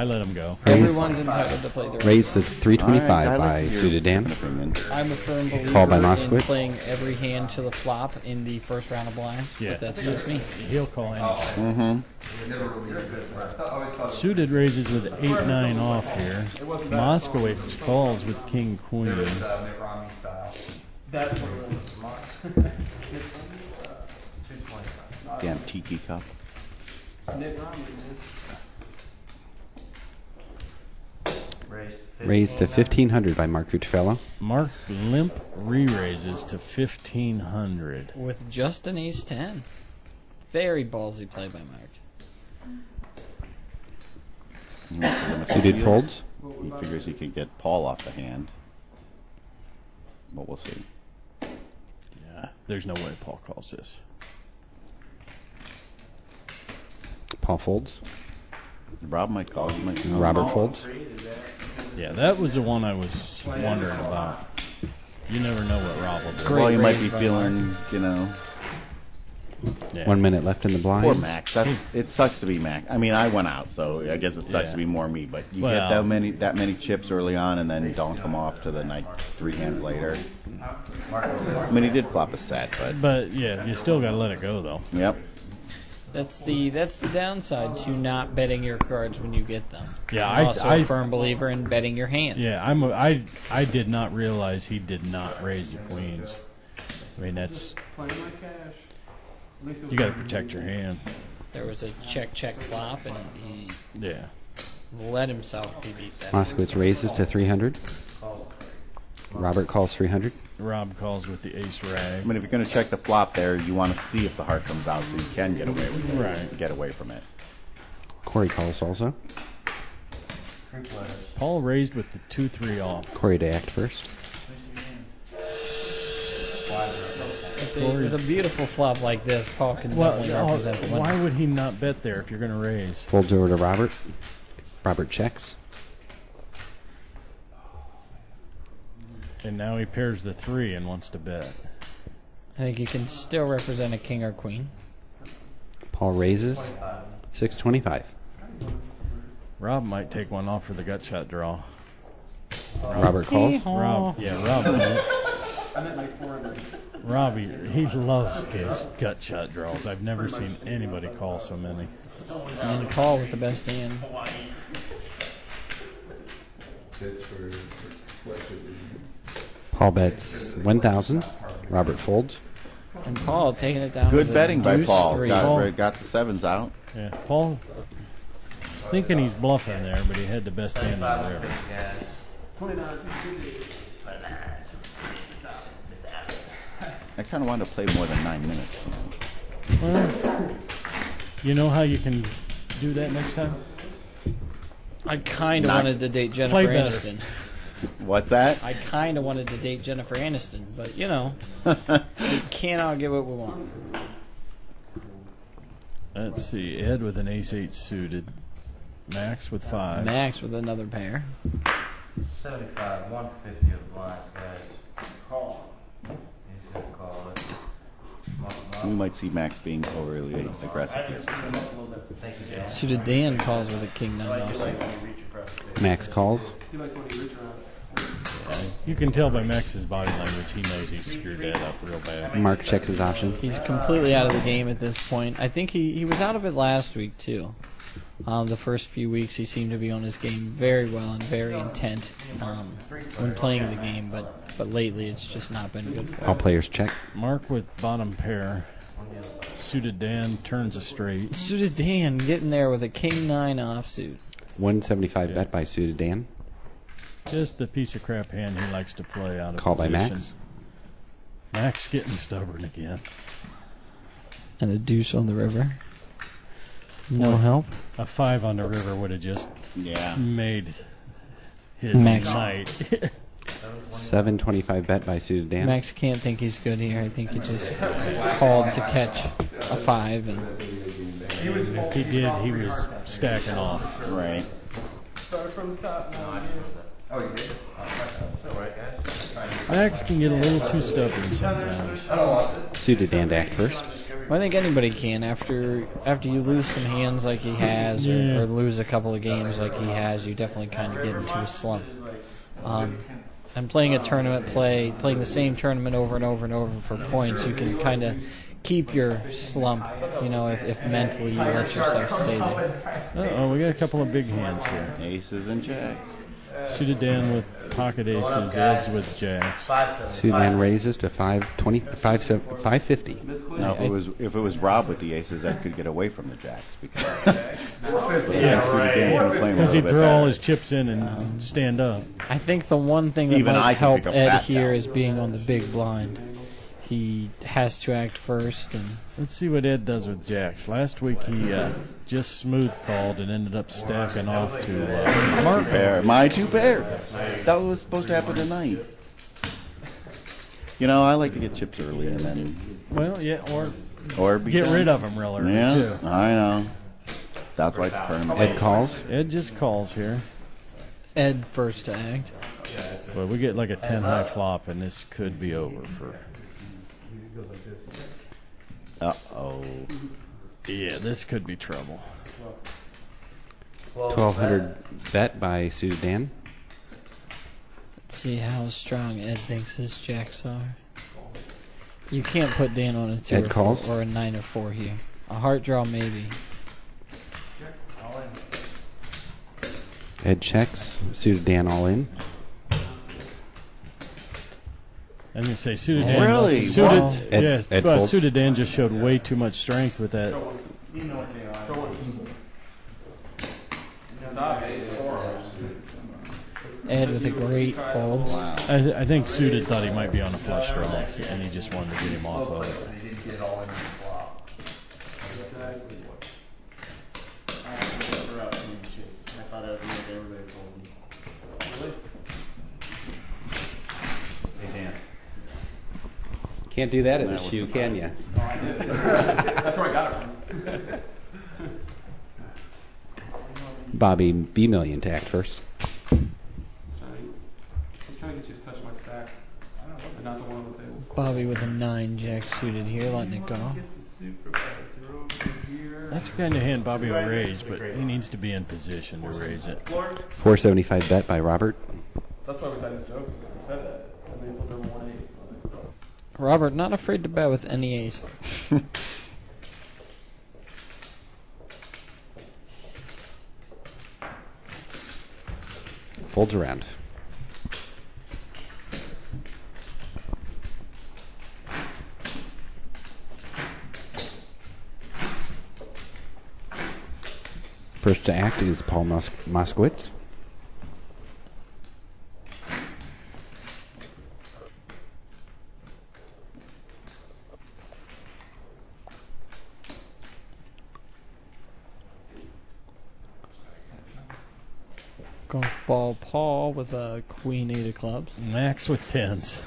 let him go. everyone's entitled to play the Raised to 325 All right, I by like your suited Dan. opinion. I'm a firm believer Called by in Moskowitz. playing every hand to the flop in the first round of blinds, Yeah. but that's just me. He'll call anything. Mm-hmm. Suited raises with 8-9 off here. Moskowitz calls with king queen. That's what it was. Damn tiki cup. Raised to 1500 by Mark Cuccifello. Mark limp re-raises to 1500. With just an ace-10. Very ballsy play by Mark. Suited folds. He figures he can get Paul off the hand. But we'll see. Yeah, there's no way Paul calls this. Paul folds. Rob might call. He might call. Robert folds. Yeah, that was the one I was wondering about. You never know what Rob will do. Well, you might raise be by feeling, Yeah. 1 minute left in the Poor blinds. Max. It sucks to be Max. I mean, I went out, so I guess it sucks Yeah. to be more me. But you Well, get that many chips early on, and then don't come off to the night 3 hands later. I mean, he did flop a set, but But yeah, you still got to let it go though. yep. That's the downside to not betting your cards when you get them. Yeah, I'm also I a firm believer in betting your hand. Yeah, I did not realize he did not raise the queens. I mean, that's Playing my cash. you got to protect your hand. there was a check flop, and he let himself be beat that. Moskowitz raises to 300. Robert calls 300. Rob calls with the ace rag. I mean, if you're going to check the flop there, you want to see if the heart comes out so you can get away with it. Right. Get away from it. Corey calls also. Paul raised with the 2-3 off. Corey to act first. With a beautiful flop like this, Paul can definitely represent the winner. Why would he not bet there if you're going to raise? Folds over to Robert. Robert checks. And now he pairs the 3 and wants to bet. I think he can still represent a king or queen. Paul raises. 625. Rob might take one off for the gut shot draw. Robert calls. Rob. Robbie, he loves his gut shot draws. I've never seen anybody call so many. And call with the best hand. Paul bets 1,000. Robert folds. And Paul taking it down. Good betting by Paul. Three. Got the 7s out. Yeah, Paul thinking he's bluffing there, but he had the best hand on the river. 29. I kind of wanted to play more than 9 minutes. Well, you know how you can do that next time? I kind of wanted to date Jennifer Aniston. What's that? I kind of wanted to date Jennifer Aniston, but you know, we can't all get what we want. Let's see, Ed with an ace-8 suited. Max with 5. Max with another pair. 75, 150 of the blinds, guys. Call. He's gonna call it. We might see Max being overly aggressive here. Suited Dan calls with a king 9 offsuit. Max calls. You can tell by Max's body language he knows he screwed that up real bad. Mark checks his option. He's completely out of the game at this point. I think he was out of it last week too. The first few weeks he seemed to be on his game very well and very intent when playing the game, but lately it's just not been good for him. All players check. Mark with bottom pair. Suited Dan turns a straight. Suited Dan getting there with a king 9 offsuit. 175 bet by Suited Dan. Just the piece of crap hand he likes to play out of Call position. by Max. Max getting stubborn again. And a deuce on the river. No help. A 5 on the river would have just made his Max. night. 725 bet by Suited Dan. Max can't think he's good here. I think he just called to catch a 5. And If he did, he was stacking off. Right. Start from the top now. Oh, you did? That's all right, guys. Max can get a little too stubborn sometimes. Suited Dan to act first. Well, I think anybody can after you lose some hands like he has, or lose a couple of games like he has. You definitely kind of get into a slump. And playing a tournament playing the same tournament over and over and over for points, you can kind of keep your slump, you know, if mentally you let yourself stay there. We got a couple of big hands here. Aces and jacks. Suited Dan with pocket aces, Ed's with jacks. Suited Dan raises to 550. Now, if it was Rob with the aces, Ed could get away from the jacks because he'd throw all his chips in and stand up. I think the one thing that might help Ed here is being on the big blind. He has to act first. And let's see what Ed does with jacks. Last week he just smooth called and ended up stacking off to Mark. My 2 pairs. That was supposed to happen tonight. You know, I like to get chips early and then. Well, yeah, or get rid of them real early too. I know. That's why it's tournament. Ed calls. Ed just calls here. Ed first to act. Well, we get like a 10 high flop, and this could be over for. Uh-oh. Yeah, this could be trouble. 1,200 bet by Suited Dan. Let's see how strong Ed thinks his jacks are. You can't put Dan on a 2 Ed calls. or a 9 or 4 here. A heart draw maybe. Ed checks. Suited Dan all in. And you say suited Dan. Really? Suited, Wow. Ed folds. suited Dan just showed way too much strength with that. You know what they are. Ed with a great fold. Wow. I think suited thought he might be on a flush draw, and he just wanted to get him off of it. They didn't get it all in the flop. I thought I was going to make everybody fold. Really? Hey, Dan. Can't do that in the That was shoe, can you? Oh, I did. That's where I got it from. Bobby B million to act first. I was trying to get you to touch my stack, but not the one on the table. Bobby with a 9 jack suited here, letting it go. That's the kind of hand Bobby will raise, but he needs to be in position to raise it. 475 bet by Robert. That's why we thought he was joking. He said that. And then he flipped over 1-8. Robert, not afraid to bet with any ace. Folds around. First to act is Paul Moskowitz. Golf ball Paul with a queen 8 of clubs. Max with 10s.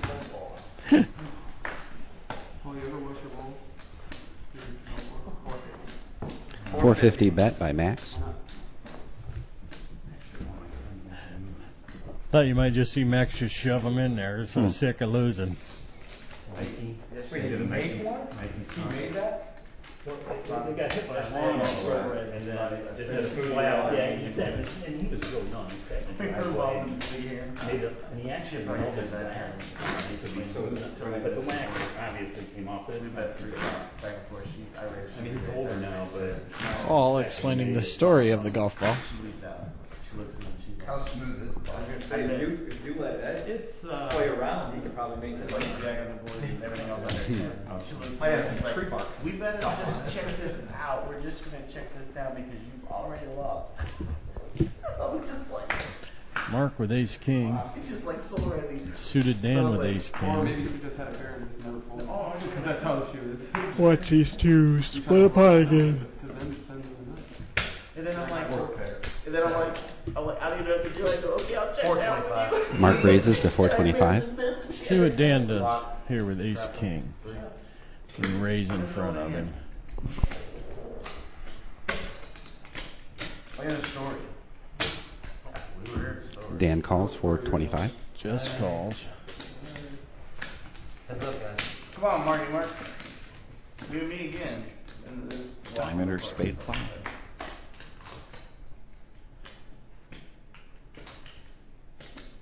Paul, you ever wash your bowl? 450 bet by Max. Thought you might just see Max just shove him in there. So sick of losing. Mikey. Wait, did it make one? Mikey's He made that? They got hit by a long and then it just flat out. Yeah, he said, and he was really young. He said, and he actually rolled it back. But the wax obviously came off. But it's about 3 back and forth. I mean, he's older now, but Paul explaining the story of the golf ball. she looks at him. She's How smooth is the ball? I was gonna say, if you let Ed play around, he could probably make it like jack on the board and everything else under. play us some tree bucks. We better just check this out. We're just gonna check this down because you've already lost. I was just like, Mark with ace king. it's just like so ready. Suited Dan with ace Or maybe king. we just had a pair and just never folded. Because that's how the shoe is. Watch these two split apart again. And then I'm like, I don't even know what to do. I go, okay, I'll check that with you. Mark raises to 425. See what Dan does here with ace king. And raise in front of him. I got a story. Dan calls 425. Just calls. Heads up, guys. Come on, Mark. You and me again. Diamond or spade five.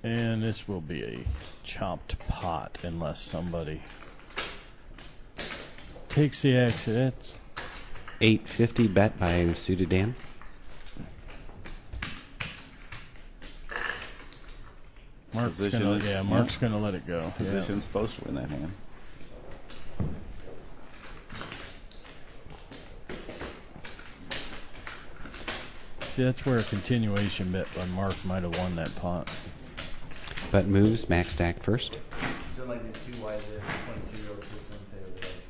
And this will be a chopped pot unless somebody takes the exit. 850 bet by suited Dan. Mark's Position gonna, is- Mark's gonna let it go. Position's supposed to win that hand. See, that's where a continuation bet by Mark might have won that pot. Bet moves, Max stack first. So like the 2 wide there, 22-year-old kids on the table.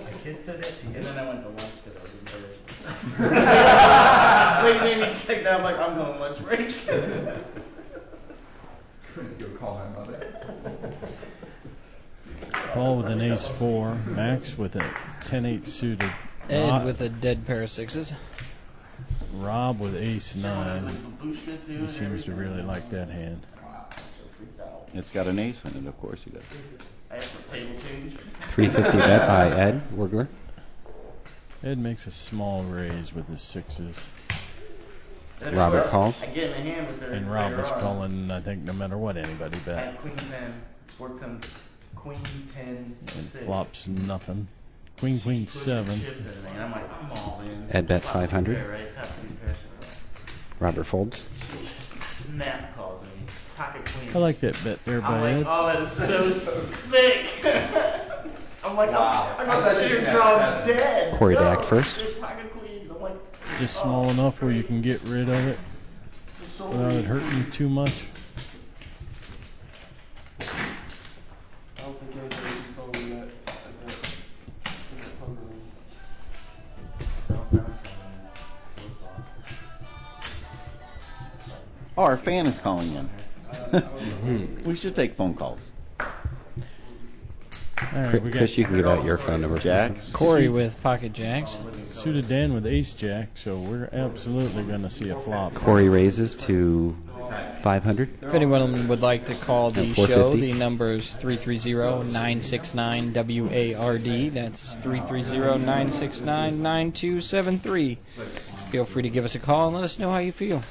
My kid said that to you. And then I went to lunch because I was embarrassed. Wait, made me check that. I'm like, I'm going lunch break. Go call my mother. Paul with an ace 4. Max with a 10-8 suited. Ed with a dead pair of 6s. Rob with ace 9. He seems to really like that hand. It's got an ace in it, of course he does. I have to table change. 350 bet by Ed Wurgler. Ed makes a small raise with his 6s. Robert calls. I get in a hand with her. And Rob was calling, I think, no matter what anybody bet. At Queen 10, board comes Queen 10, And 6. flops nothing. Queen 7. Chips and everything. And I'm like, I'm all in. Ed bets 500. Right, top 3 pairs. Robert folds. snap calls me. Pocket queens. I like that bet there, I'm by like, Ed. oh, that is so sick. I'm like, Wow. I'm gonna sit here till I'm dead. Corey to No, act first. there's pocket queens. I'm like, Just small enough where you can get rid of it so without it hurting you too much. I don't think anybody sold me that. Oh, our fan is calling in. We should take phone calls. All right, we got Chris, you can give out your phone number. Jacks. Corey with pocket jacks. Suited Dan with ace jack, so we're absolutely going to see a flop. Corey raises to 500. If anyone would like to call the And show, 450. the number is 330-969-WARD. That's 330-969-9273. Feel free to give us a call and let us know how you feel.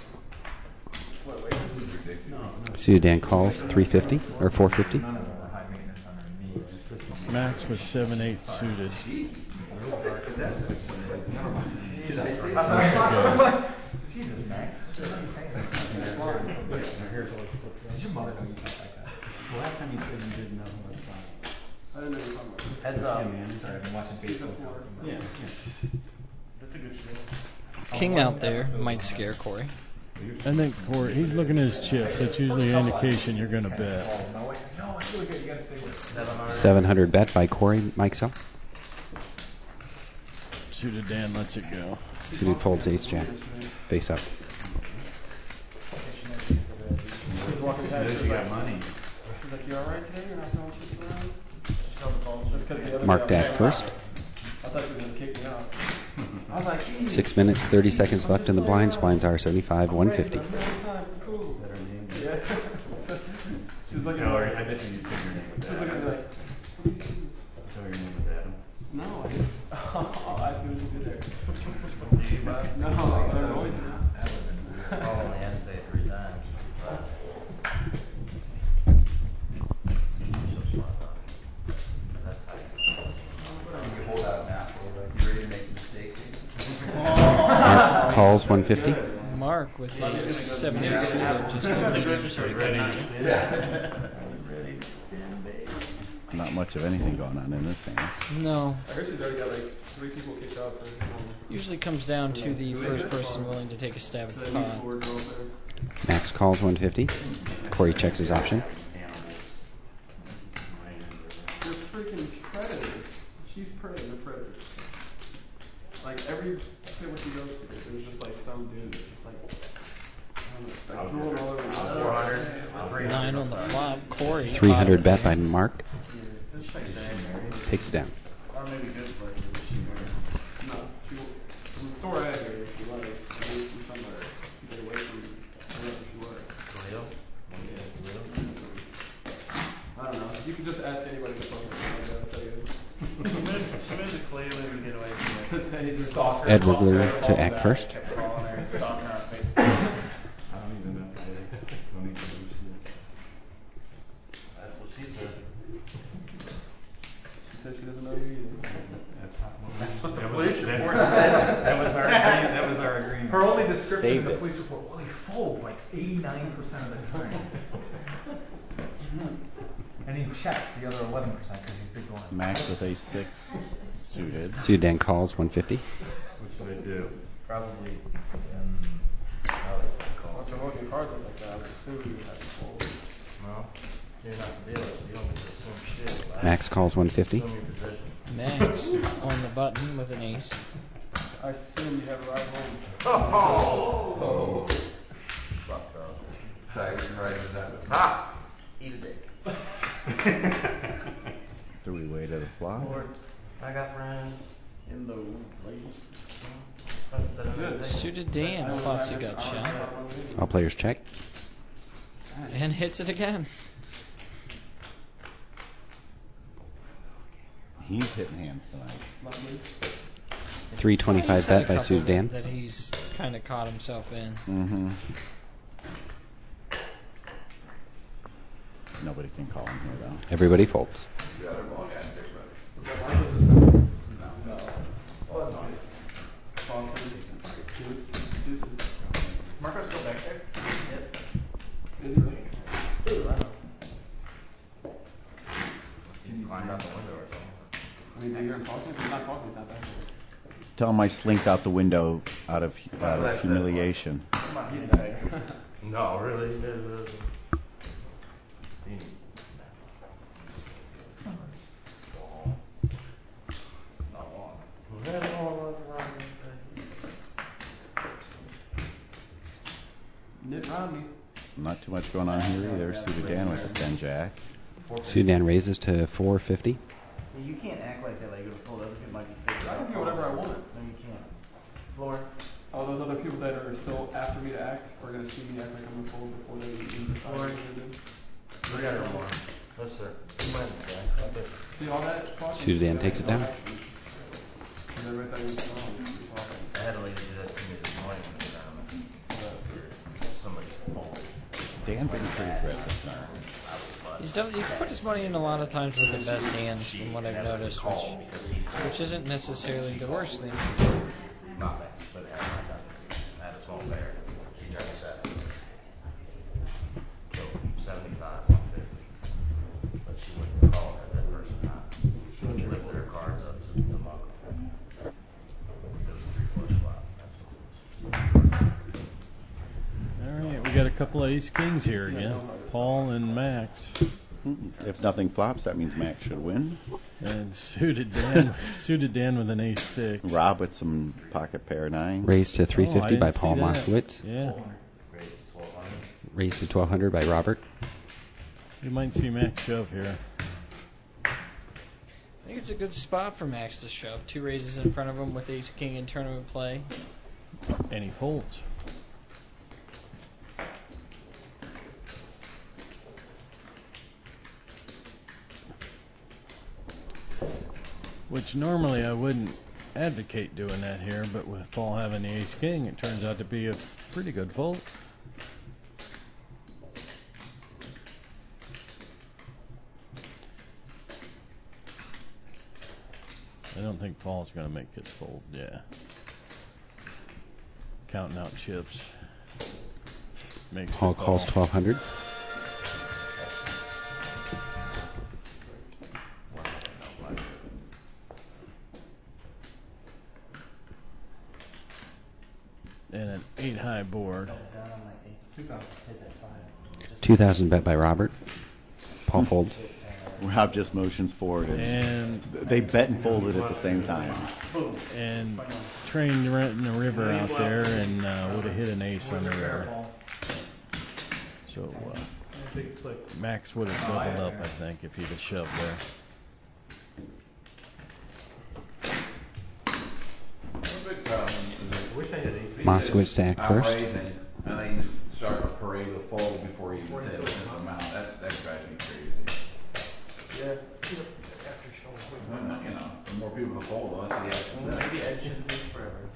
Suited Dan calls 350 or 450. Max with 7-8 suited. That's a go. Jesus, Max. What are you saying? Did your mother know you talk like that? The last time you said you didn't know who was fine. I didn't know what you're talking about. heads up. Sorry, I've been watching Facebook. Yeah. That's a good show. King out there might scare Corey. I think Corey, he's looking at his chips. That's usually an indication you're going to bet. No, it's really good. You gotta say what. 700 bet by Corey. Mike sell. Suited Dan lets it go. Suited folds ace jack. Face up. She's got money. She's like, you alright today? You're not throwing chips around? Just held the ball. That's 'cause the other Mark guy that was first. I thought she was gonna kick me out. I was like, 6 minutes, 30 seconds left in the blinds. Blinds are 75, 150. It's cool. Is that her name? Yeah. She was looking No, at me. I bet you said your name was She was looking at me Adam. like, I thought your name was Adam. no, I just, oh, I see what you did there. Do you, Bob? No, I don't always do. Oh, I had to say it 3 times. That's how You hold out an apple, like you ready to make a mistake. Mark calls 150. Mark with a 7-8 suited, just a medium suited. Not much of anything going on in this hand. No. I heard she's already got like 3 people kicked out for Usually comes down to the first person willing to take a stab at the pot. Max calls 150. Corey checks his option. They're freaking predators. She's prey, they're predators. Like every table she goes to, there's just like some dude that's just like, I don't know, like drooling all over. 400. 9 on the flop. Corey. 300 bet by Mark. Takes it down. Or maybe good for it. No, she, from the store I had her, she was. I mean, from somewhere, get away from wherever she was. Leo? I don't know. You can just ask anybody to fuck her. I'll tell you. She made the clearly to get away from it. They just stalk her. Ed Wiggler to act first. Kept following her and stalking her on Facebook. I don't even know. I don't even know who she is. That's what she said. She said she doesn't know you either. That's what the police report said. That was our agreement. That was our agreement. Her only description in Saved the it. police report, well, he folds like 89% of the time. And he checks the other 11% because he's big blind. Max with ace 6 suited. Suited Dan calls 150. What should I do? Probably. After looking cards up like that, I would assume you would have to fold. Well, you're not the dealer. You don't get to assume shit. Right? Max calls 150. Assume your position. Max on the button with an ace. I assume you have a ride home. Oh. Fucked up. Sorry, you can write it down. Ah! Eat a dick. Do we wait at the flop? I got friends in the ladies. Suited Dan thought he got shot. All players check. And hits it again. He's hitting hands tonight. 325 He's had bet a by couple Suited Dan. that he's kind of caught himself in. Mm-hmm. Nobody can call him here though. Everybody folds. Marco's still back there? Yep. I mean, do you hear him talking? If he's not talking, he's not back there. Tell him I slinked out the window out of humiliation. Come on, he's back. No, really? Mitt Romney. Not too much going on here either. Suited Dan with the 10 jack. Suited Dan raises to 450. You can't act like that like you're gonna fold. Other people might be figured I out. can do whatever I want. No, you can't. Floor. Oh, those other people that are still after me to act are gonna see me act like I'm gonna fold before they even decide what they're gonna do. We got one more. Yes, sir. See all that talking? Suited Dan takes it down. And everybody thought he was wrong. I had a lady do that to me this morning when we were somebody folded. Dan being pretty aggressive now. He's put his money in a lot of times with the best hands, from what I've noticed, which isn't necessarily the worst thing. Not bad, but I had a small bear. She never said. So 75, 150. But she wouldn't call her that person not. She lifted her cards up to mug. It was a 3-flush flop. That's what. All right, we got a couple of ace kings here again. Paul and Max. If nothing flops, that means Max should win. And suited Dan with an ace 6. Rob with some pocket pair 9. Raised to 350 by Paul Moskowitz. Yeah. Raised to 1200 by Robert. You might see Max shove here. I think it's a good spot for Max to shove. 2 raises in front of him with ace king in tournament play. And he folds. Which normally I wouldn't advocate doing that here, but with Paul having the ace king, it turns out to be a pretty good fold. I don't think Paul's going to make his fold, yeah. Counting out chips. Makes Paul calls 1200. And an 8-high board. 2000 bet by Robert. Paul folds. Rob just motions forward. And they bet and folded at the same time. And trained in the river out there and would have hit an ace on the river. So Max would have doubled up, I think, if he'd have shoved there. Moskowitz to act first. And then you start a parade of fold before you even say this amount. That drives me crazy. Yeah. You know, the more people that fold, the less the action. Maybe Ed shouldn't take forever.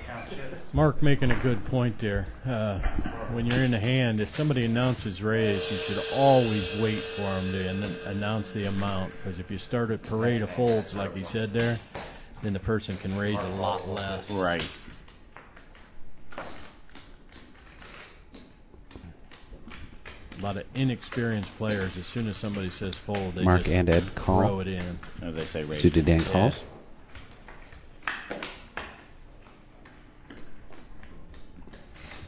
Count chips. Mark making a good point there. When you're in the hand, if somebody announces raise, you should always wait for them to announce the amount. Because if you start a parade of folds, like he said there, then the person can raise a lot less. Right. A lot of inexperienced players, as soon as somebody says fold, they Mark just and Ed call. throw it in. As they say raise. Suited Dan calls.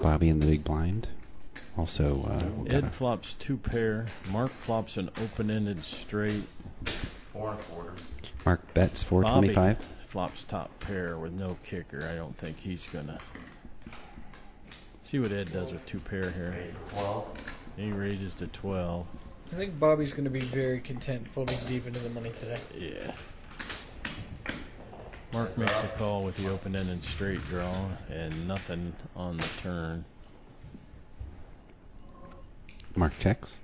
Bobby in the big blind. Also, Ed flops 2 pair. Mark flops an open-ended straight. 4 1/4. Mark bets Bobby 425. flops top pair with no kicker. I don't think he's gonna. See what Ed does with 2 pair here. 12. He raises to 12. I think Bobby's going to be very content folding deep into the money today. Yeah. Mark makes a call with the open-ended straight draw and nothing on the turn. Mark checks.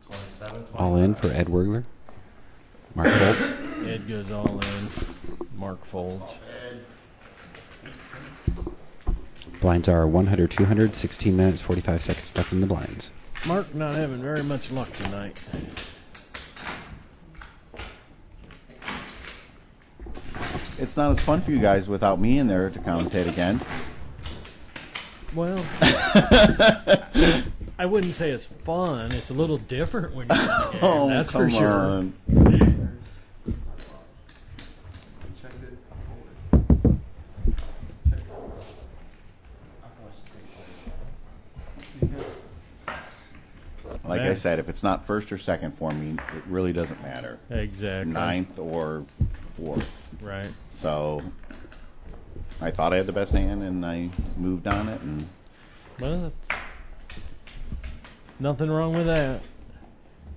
27. All in for Ed Wergler. Mark folds. Ed goes all in. Mark folds. Blinds are 100, 200, 16 minutes, 45 seconds left in the blinds. Mark not having very much luck tonight. It's not as fun for you guys without me in there to commentate again. Well, I wouldn't say it's fun. It's a little different when you're in the game. That's for sure. said, if it's not first or second for me, it really doesn't matter. Exactly. Ninth or fourth. Right. So I thought I had the best hand, and I moved on it. And well, that's nothing wrong with that.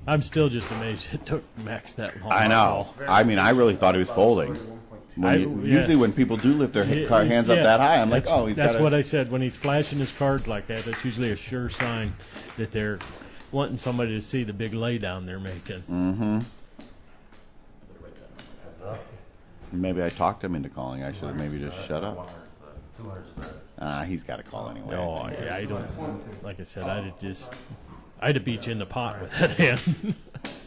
I'm still just amazed it took Max that long. I know. I mean, I really thought he was folding. Usually when people do lift their hands up that high, I'm like, oh, he's got That's what I said. When he's flashing his cards like that, that's usually a sure sign that they're wanting somebody to see the big laydown they're making. Mm-hmm. Maybe I talked him into calling. I should have maybe just shut up. He's got to call anyway. No, I don't. Like I said, I'd have beat you in the pot with that hand.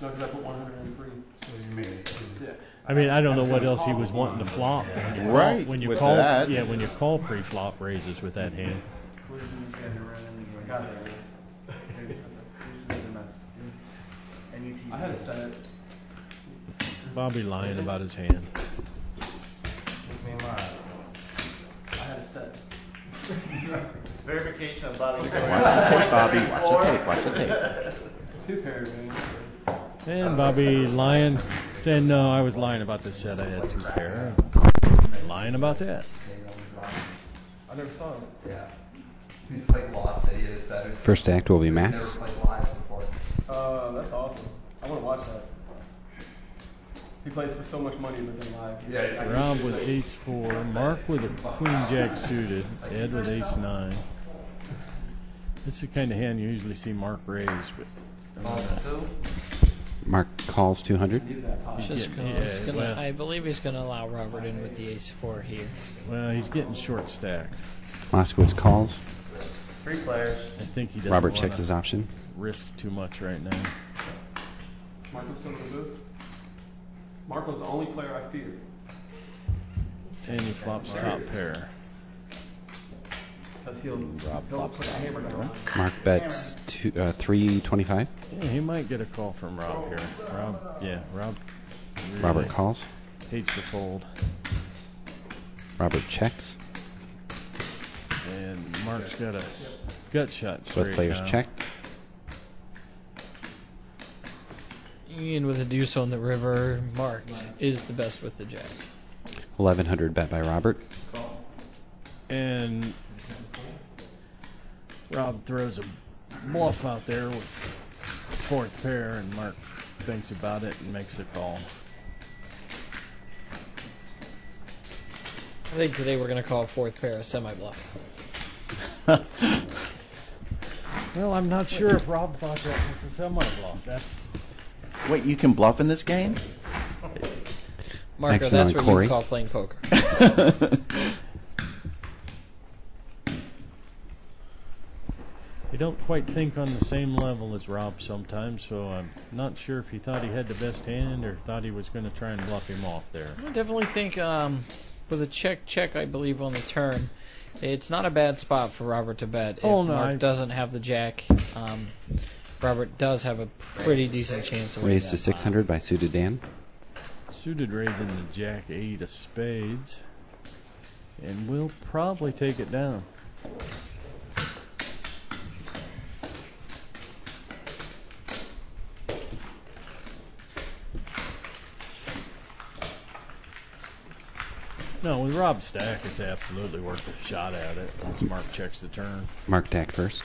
No, because I put 103. So you made it. Yeah. I mean, I don't know what else he was wanting to flop. Right. When you with call, that. yeah, when you call pre-flop raises with that hand. I had a set. Bobby lying about his hand. I had a set. Verification of Bobby. Watch the tape, Bobby. Watch the tape. Watch the tape. Two pairs, man. And Bobby lying, saying, no, I was lying about this set. I had two pair. Lying about that. I never saw him. Yeah. He's like lost that he had a set or something. First act will be He's Max. never played live before. That's awesome. I want to watch that. He plays for so much money, but then live. Yeah, Rob with ace 4, Mark with a queen jack suited, Ed with ace 9. This is the kind of hand you usually see Mark raise, but Mark calls 200. I believe he's going to allow Robert in with the ace 4 here. Well, he's getting short stacked. Moskowitz calls. 3 players. I think he doesn't Robert wanna checks his option. risk too much right now. Marco's still in the booth. Marco's the only player I fear. And he flops top pair. Because he'll put a hammer down. Mark bets 325. Yeah, he might get a call from Rob here. Rob really Robert calls. hates to fold. Robert checks. And Mark's got a gut shot straight Both players now. check. And with a deuce on the river, Mark is the best with the jack. 1100 bet by Robert. And Rob throws a bluff out there with fourth pair, and Mark thinks about it and makes a call. I think today we're going to call fourth pair a semi-bluff. Well, I'm not sure if Rob thought that was a semi-bluff. Wait, you can bluff in this game? Marco, Action that's on what Corey. you call playing poker. You don't quite think on the same level as Rob sometimes, so I'm not sure if he thought he had the best hand or thought he was going to try and bluff him off there. I definitely think with a check, I believe, on the turn, it's not a bad spot for Robert to bet. Oh, if no, Mark doesn't have the jack, Robert does have a pretty decent chance of winning Raised to that 600 by suited Dan. Suited raising the jack 8 of spades, and we'll probably take it down. No, with Rob's stack, it's absolutely worth a shot at it once Mark checks the turn. Mark tack first.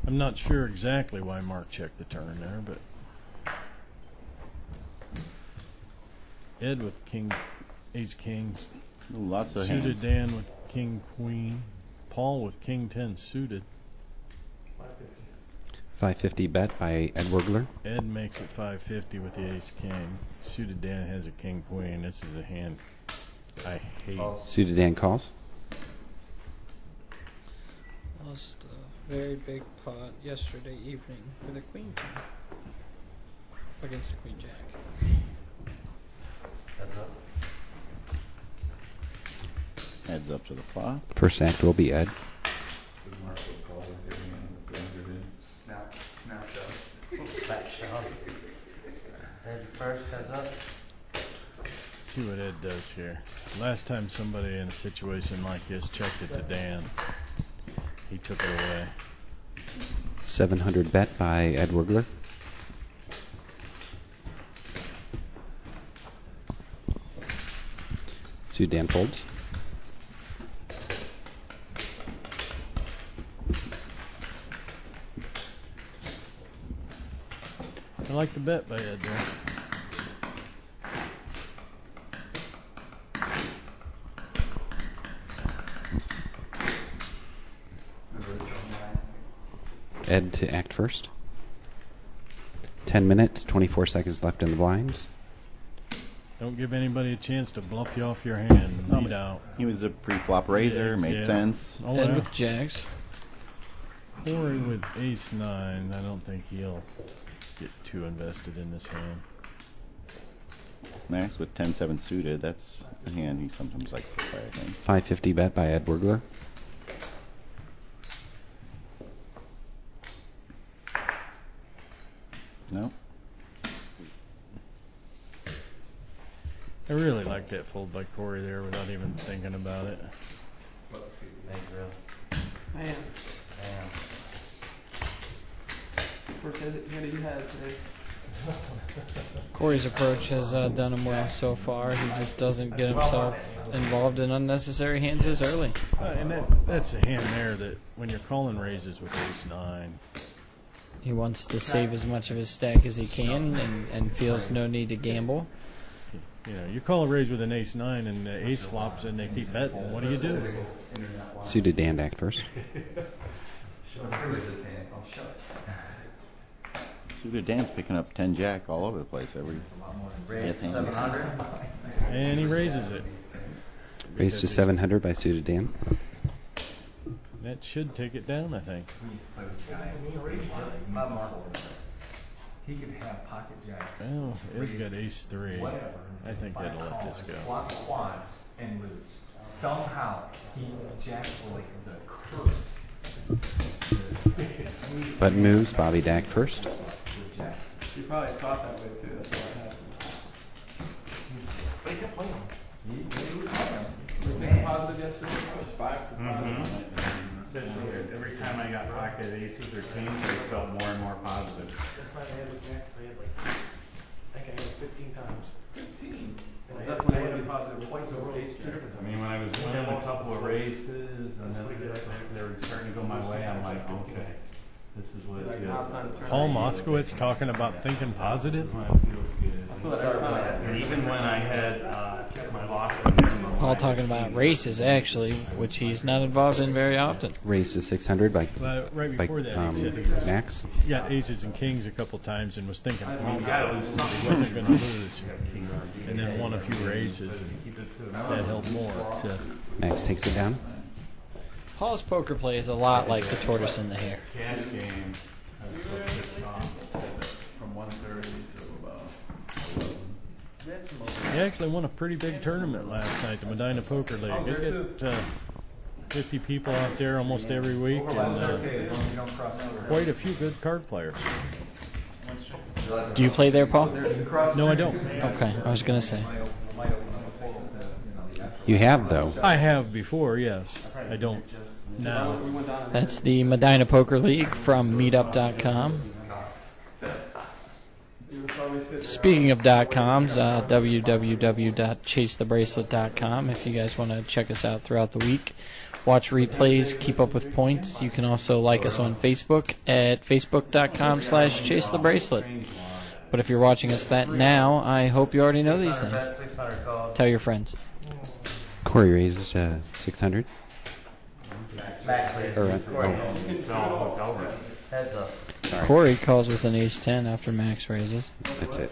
I'm not sure exactly why Mark checked the turn there, but Ed with ace kings, Lots of suited hands. Dan with king queen, Paul with king 10 suited. 550 bet by Ed Wergler. Ed makes it 550 with the ace king. Suited Dan has a king queen. This is a hand I hate. Suited Dan calls. Lost a very big pot yesterday evening with a queen king against a queen jack. Heads up to the flop. First act will be Ed. Back shot. Head first, heads up. See what Ed does here. Last time somebody in a situation like this checked it to Dan, he took it away. 700 bet by Ed Wigler. So Dan folds. I like the bet by Ed there. Ed to act first. 10 minutes, 24 seconds left in the blinds. Don't give anybody a chance to bluff you off your hand and lead out. He was a pre-flop raiser, made sense. Oh, Ed yeah. with jacks. Corey with ace 9. I don't think he'll get too invested in this hand. Max with 10-7 suited. That's a hand he sometimes likes to play, I think. 550 bet by Ed Wigler. No. I really like that fold by Corey there without even thinking about it. Big drill. Man. Damn. First hand you had today. Corey's approach has done him well so far. He just doesn't get himself involved in unnecessary hands this early. And that's a hand there that when you're calling raises with ace 9. He wants to save as much of his stack as he can and feels no need to gamble. You know, you call a raise with an ace 9 and the ace flops and they keep betting. What do you do? Suited Dan to act first. Suited Dan's picking up 10-jack all over the place every Raise hand. 700. And he raises it. Raised to 700 by Suited Dan. That should take it down, I think. He could have pocket jacks. Well, Ed's got ace 3. I think that'll let this go. Flop quads and lose. Somehow he jacks were like the curse. Button moves, Bobby to act first. You probably thought that way too. That's what happened. They kept playing him. Was it positive yesterday? 5 for 5. Especially every time I got pocket aces or kings, I felt more and more positive. That's my hand with Max. I had like, I think I had 15 times. 15. And I Definitely had want to be positive twice with over ace jack. I mean, when I was winning a couple of races and then they were starting to go my way, I'm like, okay, this is what it feels like. Paul Moskowitz talking about thinking positive? It feels good. And even when I had my loss in there, Paul talking about races, actually, which he's not involved in very often. Raised to 600 by, right before that, he said he was, Max. He got aces and kings a couple times and was thinking he wasn't going to lose. And then won a few races, and that helped more. So. Max takes it down. Paul's poker play is a lot like the tortoise in the hare. Cash game, I was so pissed off from 1:30 to about 11. He actually won a pretty big tournament last night, the Medina Poker League. They get 50 people out there almost every week, and quite a few good card players. Do you play there, Paul? No, I don't. Okay, I was going to say. You have, though. I have before, yes. I don't now. That's the Medina Poker League from meetup.com. Speaking of .coms, www.chasethebracelet.com if you guys want to check us out throughout the week. Watch replays, keep up with points. You can also like us on Facebook at facebook.com/chasethebracelet. But if you're watching us now, I hope you already know these things. Tell your friends. Corey raises 600. Max raises. Heads up. Sorry. Corey calls with an ace-10 after Max raises. That's it.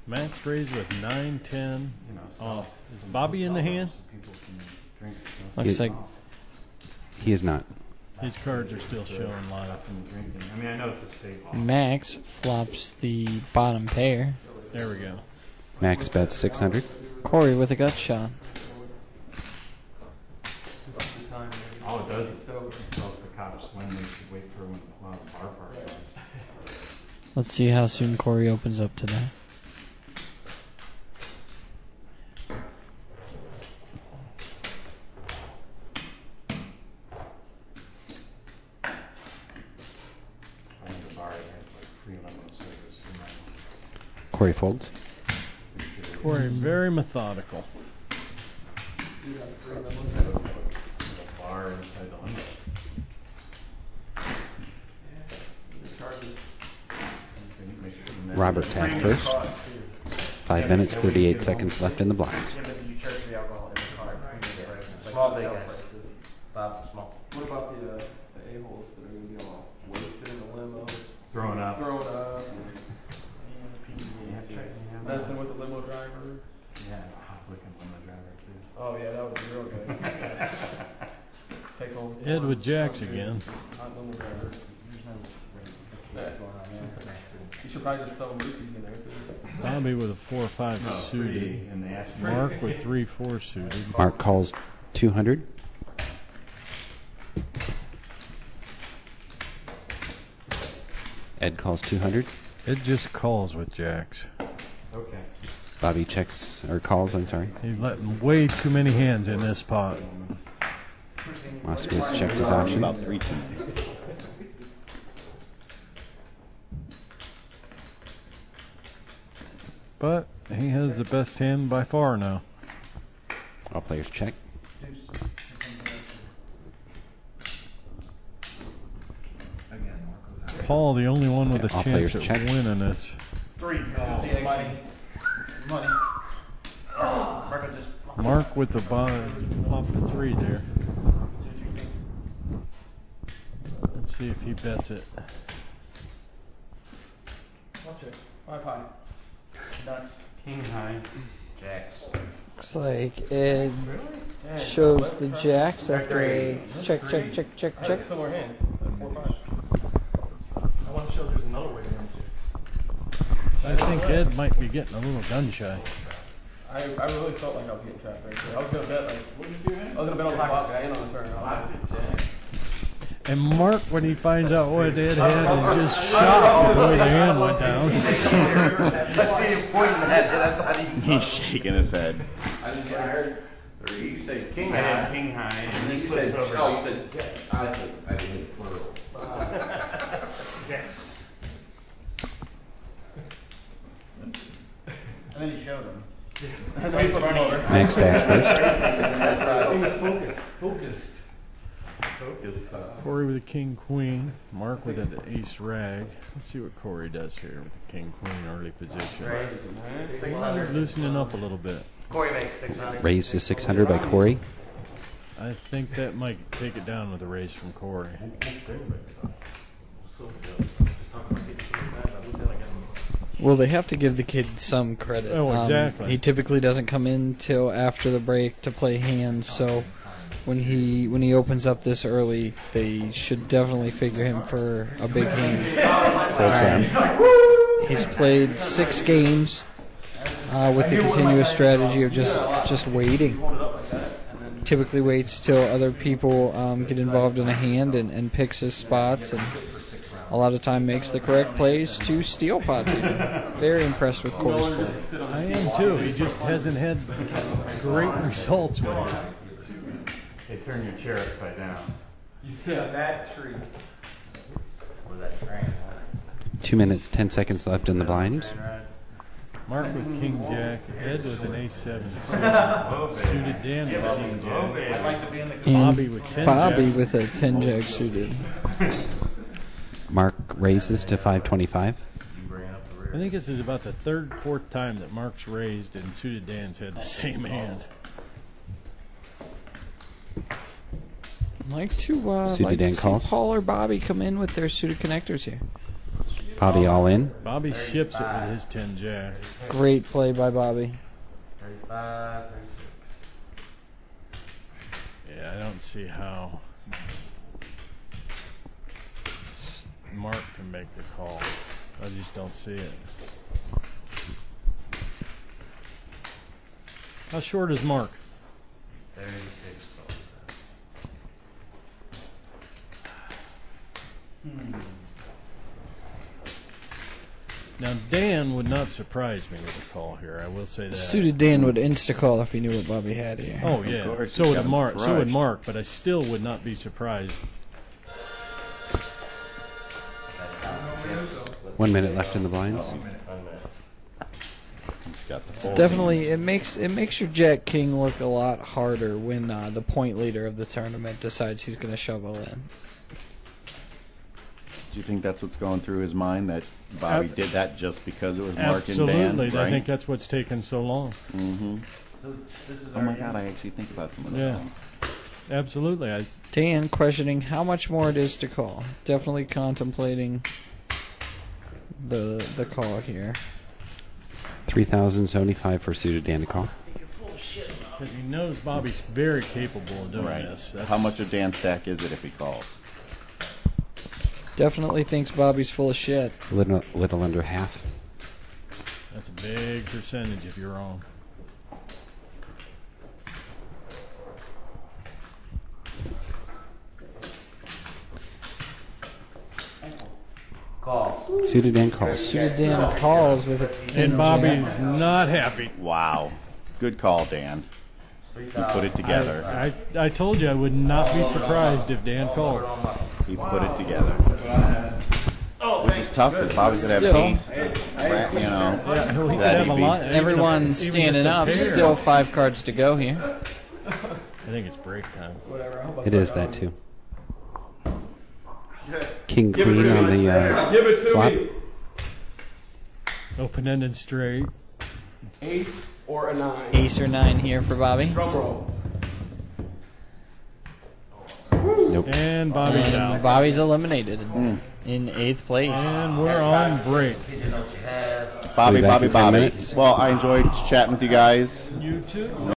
Max raised with 9-10 off. Is Bobby in the hand? Looks like he is not. His cards are still showing live. I mean, I know it's a state. Max flops the bottom pair. There we go. Max bets 600. Corey with a gut shot. All it does is tells the cops when they should wait for when the bar party is. Let's see how soon Corey opens up today. Corey folds. Corey, very methodical. Robert tagged first. 5 minutes, 38 seconds left in the blinds. Small, big guys. Bob, small. What about the a-holes that are going to be all wasted in the limo? Throwing up. Messing with the limo driver. Yeah, hot looking limo driver too. Oh yeah, that would be real good. Take home. Ed with jacks again. Hot limo driver. You should probably just sell rookies in there too. Bobby with a 4-5 suited. Mark with 3-4 suited. Mark calls 200. Ed calls 200. Ed just calls with jacks. Okay. Bobby checks or calls. I'm sorry. He's letting way too many hands in this pot. Moskowitz checked his option. About 3-2. But he has the best hand by far now. All players check. Paul, the only one with a All chance players at check. winning this. 3. Money. Money. Marco just. Mark with the flop the 3 there. Let's see if he bets it. Watch it. 5 high. Nuts. King high. Jacks. Looks like Ed shows the jacks after a check. Similar hand. 4-5. I want to show there's another way around chicks. I think Ed might be getting a little gun shy. I really felt like I was getting trapped right there. I was gonna bet like I was gonna bet on the flop guy in on the turn. I was like, And Mark, when he finds out what Ed had, is just shocked the way the hand went down. I see him pointing at it. I thought he. He's shaking his head. I just heard. You said king I high. had king high, and And then he you flips said, over. oh, you said jacks. I said, I didn't hit plural. Yes. And then he showed him. Right in front of her. Max tags first. He was focused. Focus. Corey with a king queen. Mark with an ace rag. Let's see what Corey does here with the king queen early position. Raise. 600. Loosening up a little bit. Corey makes 600. Raised to 600 by Corey. I think that might take it down with a raise from Corey. Well, they have to give the kid some credit. Oh, exactly. He typically doesn't come in till after the break to play hands, so when he opens up this early, they should definitely figure him for a big hand. He's played 6 games with the continuous strategy of just waiting. Typically waits till other people get involved in a hand and picks his spots, and a lot of time makes the correct plays to steal pots even. Very impressed with Corey's play. I am too. He just hasn't had great results with it. They turn your chair upside down. You sit on that tree. Or that train. 2 minutes, 10 seconds left in the blinds. Mark with king jack. Ed with an ace 7 suited. Dan with king jack. I'd like to be in the Bobby with 10 Bobby jack. with a 10 jack suited. Mark raises to 525. I think this is about the 3rd, 4th time that Mark's raised and suited Dan's had the same hand. Like to Suited Dan see calls. Paul or Bobby come in with their suited connectors here. Bobby all in. Bobby ships it with his 10 jack. Great play by Bobby. 35, 36. Yeah, I don't see how Mark can make the call. I just don't see it. How short is Mark? 36. Now, Dan would not surprise me with a call here. I will say that. Suited Dan would insta-call if he knew what Bobby had here. Oh, yeah. So would Mark. So would Mark, but I still would not be surprised. 1 minute left in the blinds. It's definitely it makes your Jack King look a lot harder when the point leader of the tournament decides he's going to shovel in. Do you think that's what's going through his mind, that Bobby did that just because it was Mark and Dan? Absolutely. Right? I think that's what's taken so long. Mm-hmm. Oh my God, I actually think about some of those things. Absolutely. Dan questioning how much more it is to call. Definitely contemplating the call here. 3,075 for suited Dan to call. Because he knows Bobby's very capable of doing this. How much of Dan's stack is it if he calls? Definitely thinks Bobby's full of shit. Little under half. That's a big percentage if you're wrong. Calls. Suited Dan calls. Suited Dan calls with a king And Bobby's not happy. Wow. Good call, Dan. He put it together. I told you I would not be surprised if Dan called. He put it together. Which is tough because Bobby's going to have ace. You know. Yeah, he could have a lot. Everyone's standing up. Still 5 cards to go here. I think it's break time. It is that too. King Queen on the Give it to flop. me. Open-ended straight. Ace or a 9. Ace or 9 here for Bobby. Drum roll. Nope. And Bobby's out. Bobby's eliminated in 8th place. And we're on break. Bobby. Well, I enjoyed chatting with you guys. You too.